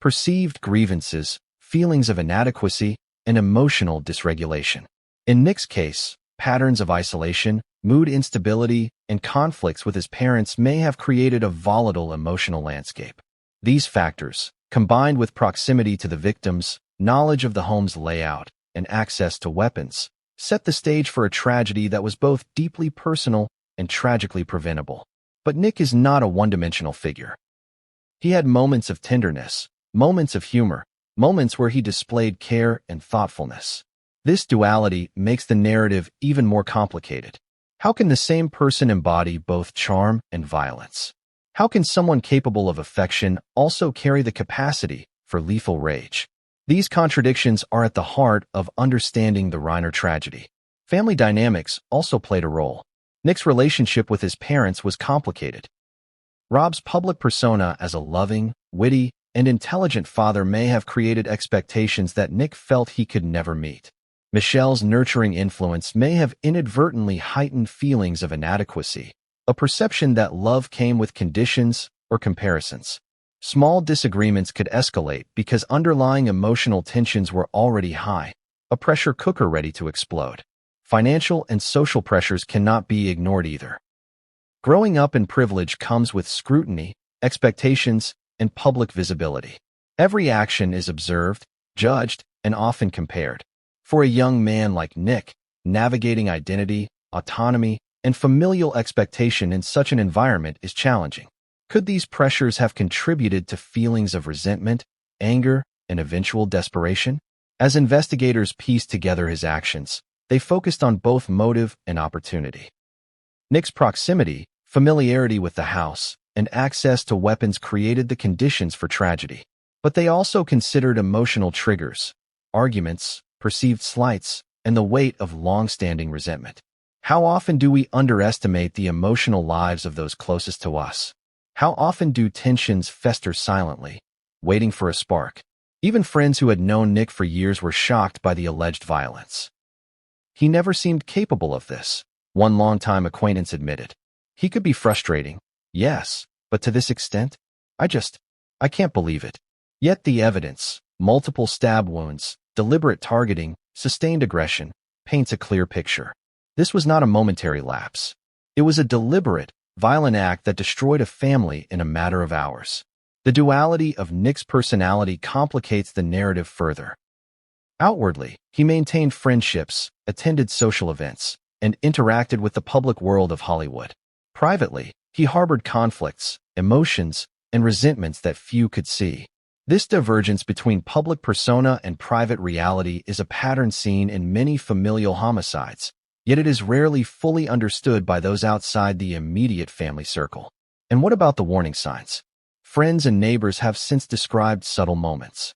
perceived grievances, feelings of inadequacy, and emotional dysregulation. In Nick's case, patterns of isolation, mood instability, and conflicts with his parents may have created a volatile emotional landscape. These factors, combined with proximity to the victims, knowledge of the home's layout, and access to weapons, set the stage for a tragedy that was both deeply personal and tragically preventable. But Nick is not a one-dimensional figure. He had moments of tenderness, moments of humor, moments where he displayed care and thoughtfulness. This duality makes the narrative even more complicated. How can the same person embody both charm and violence? How can someone capable of affection also carry the capacity for lethal rage? These contradictions are at the heart of understanding the Reiner tragedy. Family dynamics also played a role. Nick's relationship with his parents was complicated. Rob's public persona as a loving, witty, and intelligent father may have created expectations that Nick felt he could never meet. Michelle's nurturing influence may have inadvertently heightened feelings of inadequacy, a perception that love came with conditions or comparisons. Small disagreements could escalate because underlying emotional tensions were already high, a pressure cooker ready to explode. Financial and social pressures cannot be ignored either. Growing up in privilege comes with scrutiny, expectations, and public visibility. Every action is observed, judged, and often compared. For a young man like Nick, navigating identity, autonomy, and familial expectation in such an environment is challenging. Could these pressures have contributed to feelings of resentment, anger, and eventual desperation? As investigators pieced together his actions, they focused on both motive and opportunity. Nick's proximity, familiarity with the house, and access to weapons created the conditions for tragedy. But they also considered emotional triggers, arguments, perceived slights, and the weight of long-standing resentment. How often do we underestimate the emotional lives of those closest to us? How often do tensions fester silently, waiting for a spark? Even friends who had known Nick for years were shocked by the alleged violence. He never seemed capable of this, one longtime acquaintance admitted. He could be frustrating, yes, but to this extent? I can't believe it. Yet the evidence, multiple stab wounds, deliberate targeting, sustained aggression, paints a clear picture. This was not a momentary lapse. It was a deliberate, violent act that destroyed a family in a matter of hours. The duality of Nick's personality complicates the narrative further. Outwardly, he maintained friendships, attended social events, and interacted with the public world of Hollywood. Privately, he harbored conflicts, emotions, and resentments that few could see. This divergence between public persona and private reality is a pattern seen in many familial homicides, yet it is rarely fully understood by those outside the immediate family circle. And what about the warning signs? Friends and neighbors have since described subtle moments.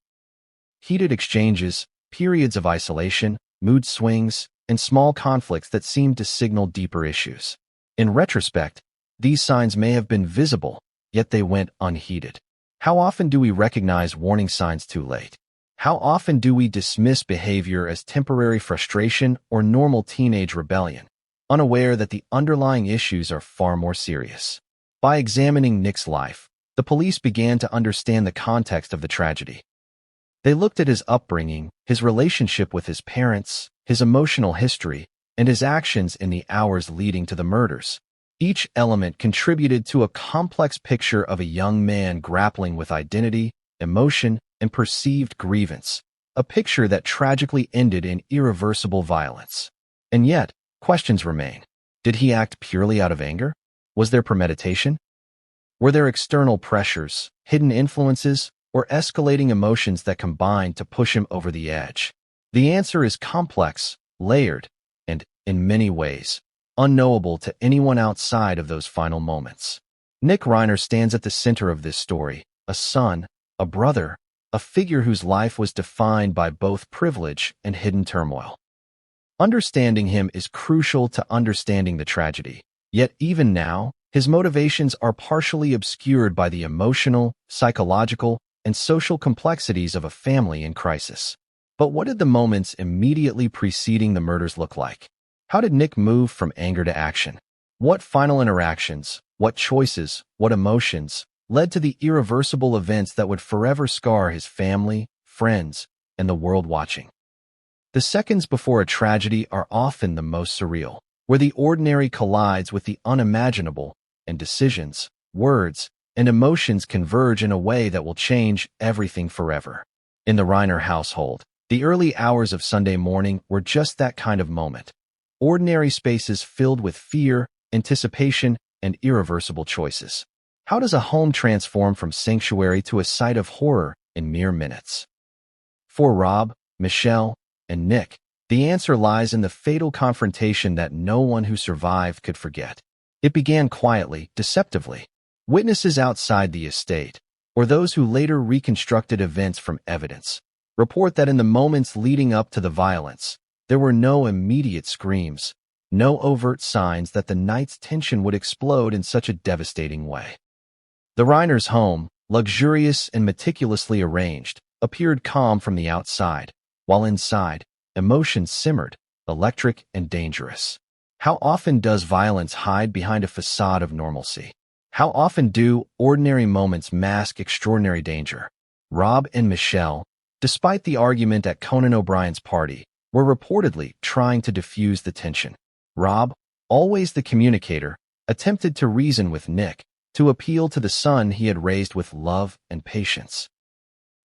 Heated exchanges, periods of isolation, mood swings, and small conflicts that seem to signal deeper issues. In retrospect, these signs may have been visible, yet they went unheeded. How often do we recognize warning signs too late? How often do we dismiss behavior as temporary frustration or normal teenage rebellion, unaware that the underlying issues are far more serious? By examining Nick's life, the police began to understand the context of the tragedy. They looked at his upbringing, his relationship with his parents, his emotional history, and his actions in the hours leading to the murders. Each element contributed to a complex picture of a young man grappling with identity, emotion, and perceived grievance, a picture that tragically ended in irreversible violence. And yet, questions remain. Did he act purely out of anger? Was there premeditation? Were there external pressures, hidden influences, or escalating emotions that combined to push him over the edge? The answer is complex, layered, and, in many ways, unknowable to anyone outside of those final moments. Nick Reiner stands at the center of this story, a son, a brother, a figure whose life was defined by both privilege and hidden turmoil. Understanding him is crucial to understanding the tragedy, yet even now, his motivations are partially obscured by the emotional, psychological, and social complexities of a family in crisis. But what did the moments immediately preceding the murders look like? How did Nick move from anger to action? What final interactions, what choices, what emotions led to the irreversible events that would forever scar his family, friends, and the world watching? The seconds before a tragedy are often the most surreal, where the ordinary collides with the unimaginable, and decisions, words, and emotions converge in a way that will change everything forever. In the Reiner household, the early hours of Sunday morning were just that kind of moment. Ordinary spaces filled with fear, anticipation, and irreversible choices. How does a home transform from sanctuary to a site of horror in mere minutes? For Rob, Michelle, and Nick, the answer lies in the fatal confrontation that no one who survived could forget. It began quietly, deceptively. Witnesses outside the estate, or those who later reconstructed events from evidence, report that in the moments leading up to the violence, there were no immediate screams, no overt signs that the night's tension would explode in such a devastating way. The Reiners' home, luxurious and meticulously arranged, appeared calm from the outside, while inside, emotions simmered, electric and dangerous. How often does violence hide behind a facade of normalcy? How often do ordinary moments mask extraordinary danger? Rob and Michelle, despite the argument at Conan O'Brien's party, were reportedly trying to diffuse the tension. Rob, always the communicator, attempted to reason with Nick, to appeal to the son he had raised with love and patience.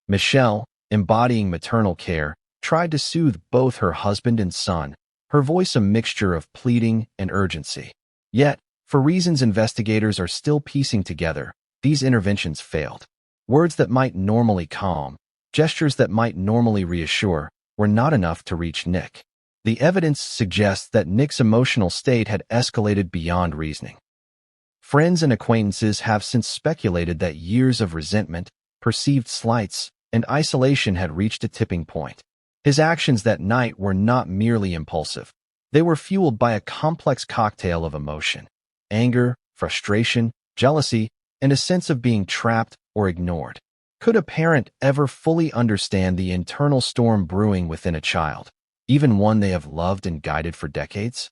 Michelle, embodying maternal care, tried to soothe both her husband and son, her voice a mixture of pleading and urgency. Yet, for reasons investigators are still piecing together, these interventions failed. Words that might normally calm, gestures that might normally reassure, were not enough to reach Nick. The evidence suggests that Nick's emotional state had escalated beyond reasoning. Friends and acquaintances have since speculated that years of resentment, perceived slights, and isolation had reached a tipping point. His actions that night were not merely impulsive. They were fueled by a complex cocktail of emotion: anger, frustration, jealousy, and a sense of being trapped or ignored. Could a parent ever fully understand the internal storm brewing within a child, even one they have loved and guided for decades?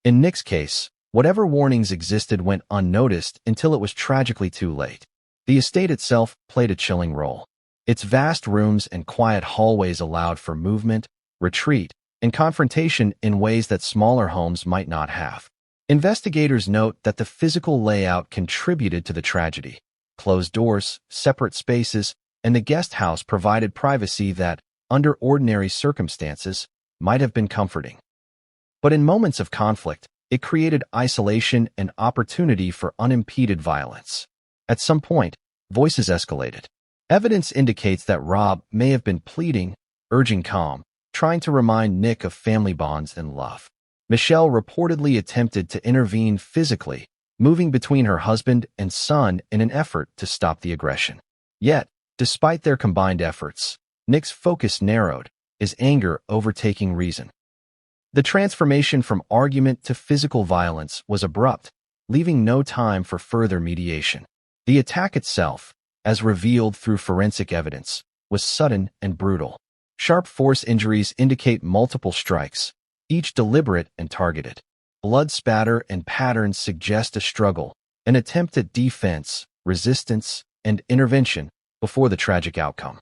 In Nick's case, whatever warnings existed went unnoticed until it was tragically too late. The estate itself played a chilling role. Its vast rooms and quiet hallways allowed for movement, retreat, and confrontation in ways that smaller homes might not have. Investigators note that the physical layout contributed to the tragedy. Closed doors, separate spaces, and the guest house provided privacy that, under ordinary circumstances, might have been comforting. But in moments of conflict, it created isolation and opportunity for unimpeded violence. At some point, voices escalated. Evidence indicates that Rob may have been pleading, urging calm, trying to remind Nick of family bonds and love. Michelle reportedly attempted to intervene physically, moving between her husband and son in an effort to stop the aggression. Yet, despite their combined efforts, Nick's focus narrowed, his anger overtaking reason. The transformation from argument to physical violence was abrupt, leaving no time for further mediation. The attack itself, as revealed through forensic evidence, was sudden and brutal. Sharp force injuries indicate multiple strikes, each deliberate and targeted. Blood spatter and patterns suggest a struggle, an attempt at defense, resistance, and intervention before the tragic outcome.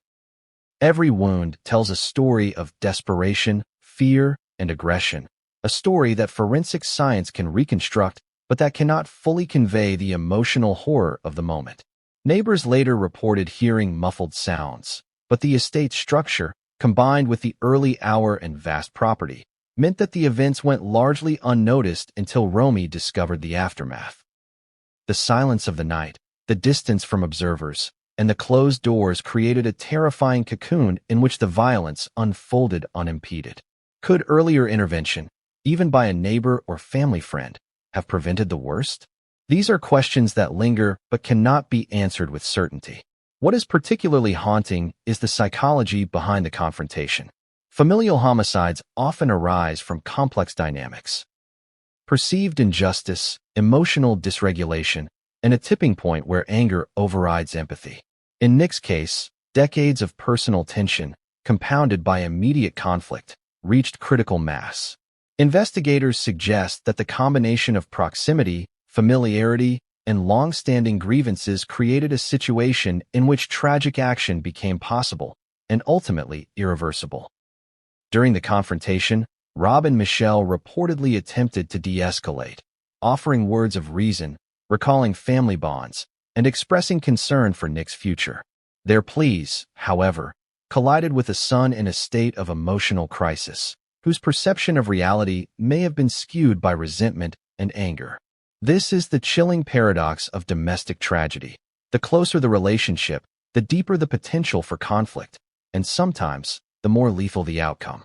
Every wound tells a story of desperation, fear, and aggression, a story that forensic science can reconstruct, but that cannot fully convey the emotional horror of the moment. Neighbors later reported hearing muffled sounds, but the estate's structure, combined with the early hour and vast property, meant that the events went largely unnoticed until Romy discovered the aftermath. The silence of the night, the distance from observers, and the closed doors created a terrifying cocoon in which the violence unfolded unimpeded. Could earlier intervention, even by a neighbor or family friend, have prevented the worst? These are questions that linger but cannot be answered with certainty. What is particularly haunting is the psychology behind the confrontation. Familial homicides often arise from complex dynamics. Perceived injustice, emotional dysregulation, and a tipping point where anger overrides empathy. In Nick's case, decades of personal tension, compounded by immediate conflict, reached critical mass. Investigators suggest that the combination of proximity, familiarity, and long-standing grievances created a situation in which tragic action became possible and ultimately irreversible. During the confrontation, Rob and Michelle reportedly attempted to de-escalate, offering words of reason, recalling family bonds, and expressing concern for Nick's future. Their pleas, however, collided with a son in a state of emotional crisis, whose perception of reality may have been skewed by resentment and anger. This is the chilling paradox of domestic tragedy. The closer the relationship, the deeper the potential for conflict, and sometimes, the more lethal the outcome.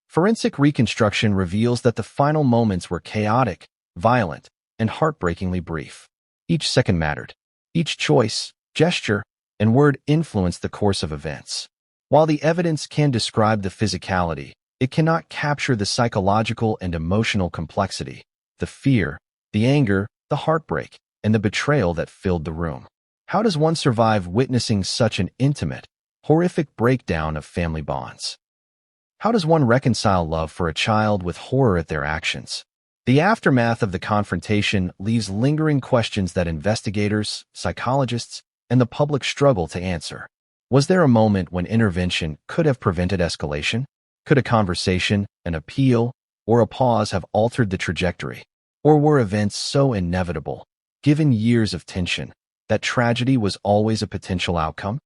Forensic reconstruction reveals that the final moments were chaotic, violent, and heartbreakingly brief. Each second mattered. Each choice, gesture, and word influenced the course of events. While the evidence can describe the physicality, it cannot capture the psychological and emotional complexity, the fear, the anger, the heartbreak, and the betrayal that filled the room. How does one survive witnessing such an intimate, horrific breakdown of family bonds? How does one reconcile love for a child with horror at their actions? The aftermath of the confrontation leaves lingering questions that investigators, psychologists, and the public struggle to answer. Was there a moment when intervention could have prevented escalation? Could a conversation, an appeal, or a pause have altered the trajectory? Or were events so inevitable, given years of tension, that tragedy was always a potential outcome?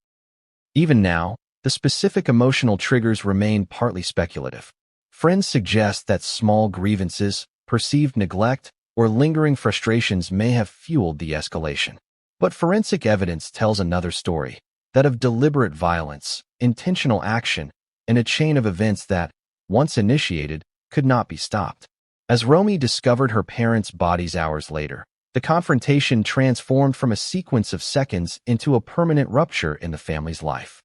Even now, the specific emotional triggers remain partly speculative. Friends suggest that small grievances, perceived neglect, or lingering frustrations may have fueled the escalation. But forensic evidence tells another story, that of deliberate violence, intentional action, and a chain of events that, once initiated, could not be stopped. As Romy discovered her parents' bodies hours later, the confrontation transformed from a sequence of seconds into a permanent rupture in the family's life.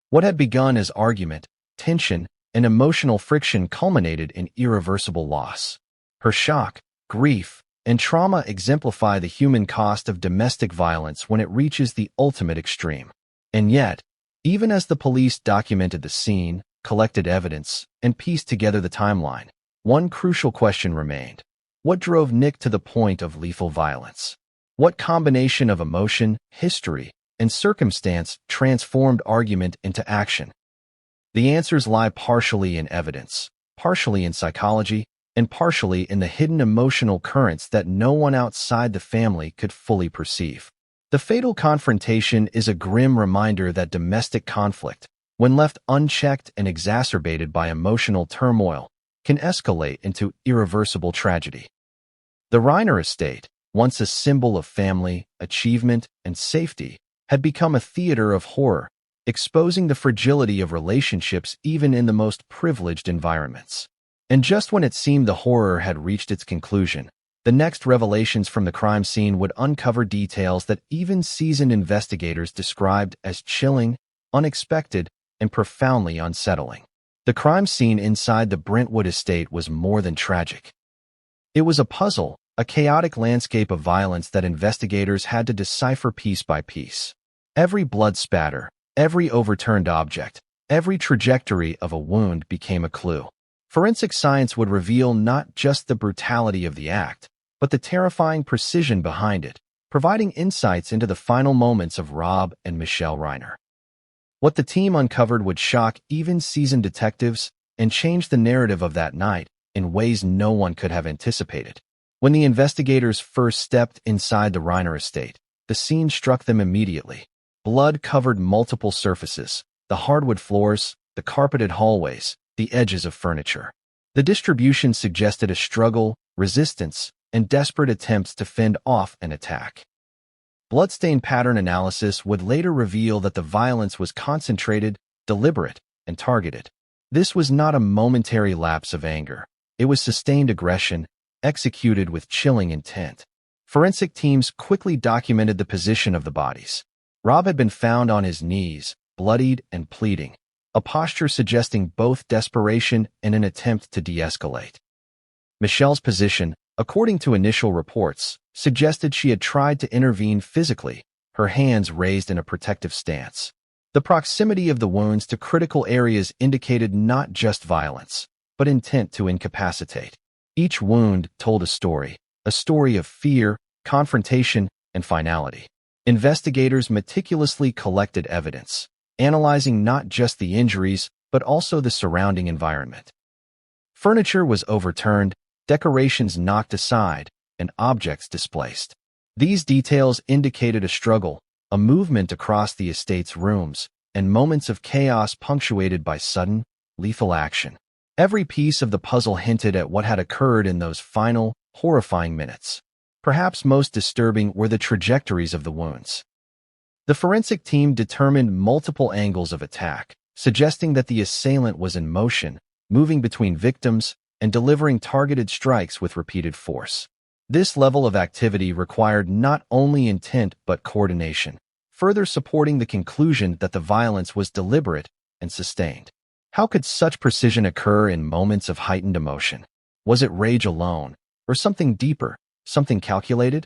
What had begun as argument, tension, and emotional friction culminated in irreversible loss. Her shock, grief, and trauma exemplify the human cost of domestic violence when it reaches the ultimate extreme. And yet, even as the police documented the scene, collected evidence, and pieced together the timeline, one crucial question remained. What drove Nick to the point of lethal violence? What combination of emotion, history, and circumstance transformed argument into action? The answers lie partially in evidence, partially in psychology, and partially in the hidden emotional currents that no one outside the family could fully perceive. The fatal confrontation is a grim reminder that domestic conflict, when left unchecked and exacerbated by emotional turmoil, can escalate into irreversible tragedy. The Reiner estate, once a symbol of family, achievement, and safety, had become a theater of horror, exposing the fragility of relationships even in the most privileged environments. And just when it seemed the horror had reached its conclusion, the next revelations from the crime scene would uncover details that even seasoned investigators described as chilling, unexpected, and profoundly unsettling. The crime scene inside the Brentwood estate was more than tragic. It was a puzzle, a chaotic landscape of violence that investigators had to decipher piece by piece. Every blood spatter, every overturned object, every trajectory of a wound became a clue. Forensic science would reveal not just the brutality of the act, but the terrifying precision behind it, providing insights into the final moments of Rob and Michelle Reiner. What the team uncovered would shock even seasoned detectives and change the narrative of that night in ways no one could have anticipated. When the investigators first stepped inside the Reiner estate, the scene struck them immediately. Blood covered multiple surfaces, the hardwood floors, the carpeted hallways, the edges of furniture. The distribution suggested a struggle, resistance, and desperate attempts to fend off an attack. Bloodstain pattern analysis would later reveal that the violence was concentrated, deliberate, and targeted. This was not a momentary lapse of anger. It was sustained aggression, executed with chilling intent. Forensic teams quickly documented the position of the bodies. Rob had been found on his knees, bloodied and pleading, a posture suggesting both desperation and an attempt to de-escalate. Michelle's position, according to initial reports, suggested she had tried to intervene physically, her hands raised in a protective stance. The proximity of the wounds to critical areas indicated not just violence, but intent to incapacitate. Each wound told a story of fear, confrontation, and finality. Investigators meticulously collected evidence, analyzing not just the injuries, but also the surrounding environment. Furniture was overturned, decorations knocked aside, and objects displaced. These details indicated a struggle, a movement across the estate's rooms, and moments of chaos punctuated by sudden, lethal action. Every piece of the puzzle hinted at what had occurred in those final, horrifying minutes. Perhaps most disturbing were the trajectories of the wounds. The forensic team determined multiple angles of attack, suggesting that the assailant was in motion, moving between victims, and delivering targeted strikes with repeated force. This level of activity required not only intent but coordination, further supporting the conclusion that the violence was deliberate and sustained. How could such precision occur in moments of heightened emotion? Was it rage alone, or something deeper, something calculated?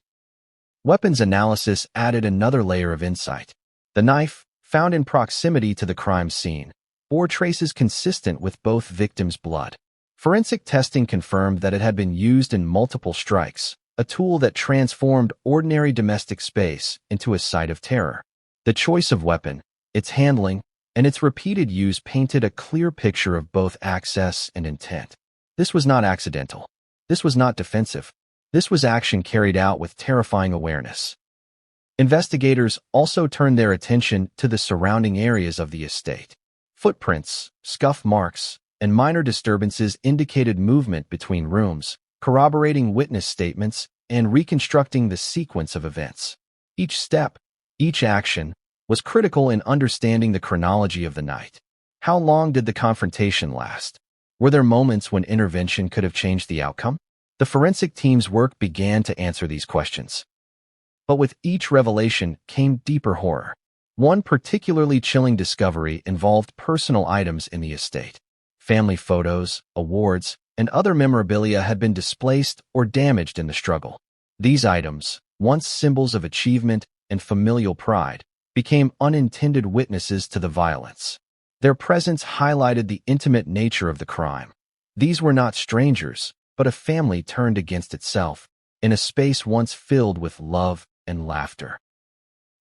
Weapons analysis added another layer of insight. The knife, found in proximity to the crime scene, bore traces consistent with both victims' blood. Forensic testing confirmed that it had been used in multiple strikes, a tool that transformed ordinary domestic space into a site of terror. The choice of weapon, its handling, and its repeated use painted a clear picture of both access and intent. This was not accidental. This was not defensive. This was action carried out with terrifying awareness. Investigators also turned their attention to the surrounding areas of the estate. Footprints, scuff marks, and minor disturbances indicated movement between rooms, corroborating witness statements and reconstructing the sequence of events. Each step, each action, was critical in understanding the chronology of the night. How long did the confrontation last? Were there moments when intervention could have changed the outcome? The forensic team's work began to answer these questions. But with each revelation came deeper horror. One particularly chilling discovery involved personal items in the estate. Family photos, awards, and other memorabilia had been displaced or damaged in the struggle. These items, once symbols of achievement and familial pride, became unintended witnesses to the violence. Their presence highlighted the intimate nature of the crime. These were not strangers, but a family turned against itself, in a space once filled with love and laughter.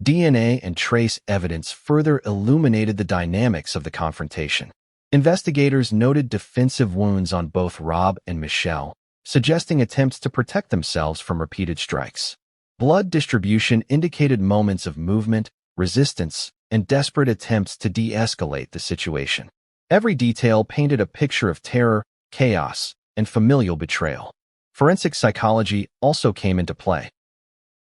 DNA and trace evidence further illuminated the dynamics of the confrontation. Investigators noted defensive wounds on both Rob and Michelle, suggesting attempts to protect themselves from repeated strikes. Blood distribution indicated moments of movement, resistance, and desperate attempts to de-escalate the situation. Every detail painted a picture of terror, chaos, and familial betrayal. Forensic psychology also came into play.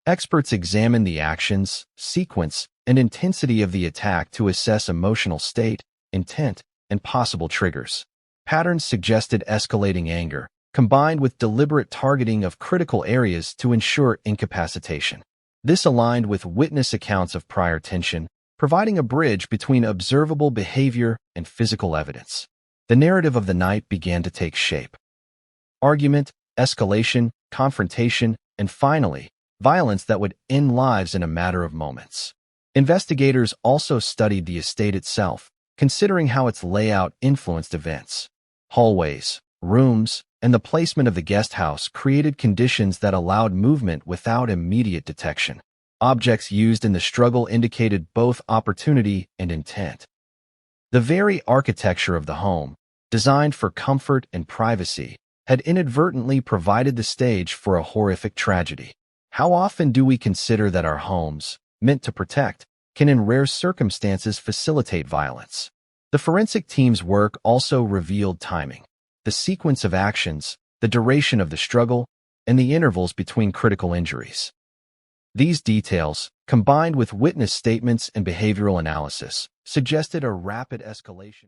Experts examined the actions, sequence, and intensity of the attack to assess emotional state, intent, and possible triggers. Patterns suggested escalating anger, combined with deliberate targeting of critical areas to ensure incapacitation. This aligned with witness accounts of prior tension, providing a bridge between observable behavior and physical evidence. The narrative of the night began to take shape. Argument, escalation, confrontation, and finally, violence that would end lives in a matter of moments. Investigators also studied the estate itself, considering how its layout influenced events. Hallways, rooms, and the placement of the guest house created conditions that allowed movement without immediate detection. Objects used in the struggle indicated both opportunity and intent. The very architecture of the home, designed for comfort and privacy, had inadvertently provided the stage for a horrific tragedy. How often do we consider that our homes, meant to protect, can in rare circumstances facilitate violence? The forensic team's work also revealed timing, the sequence of actions, the duration of the struggle, and the intervals between critical injuries. These details, combined with witness statements and behavioral analysis, suggested a rapid escalation.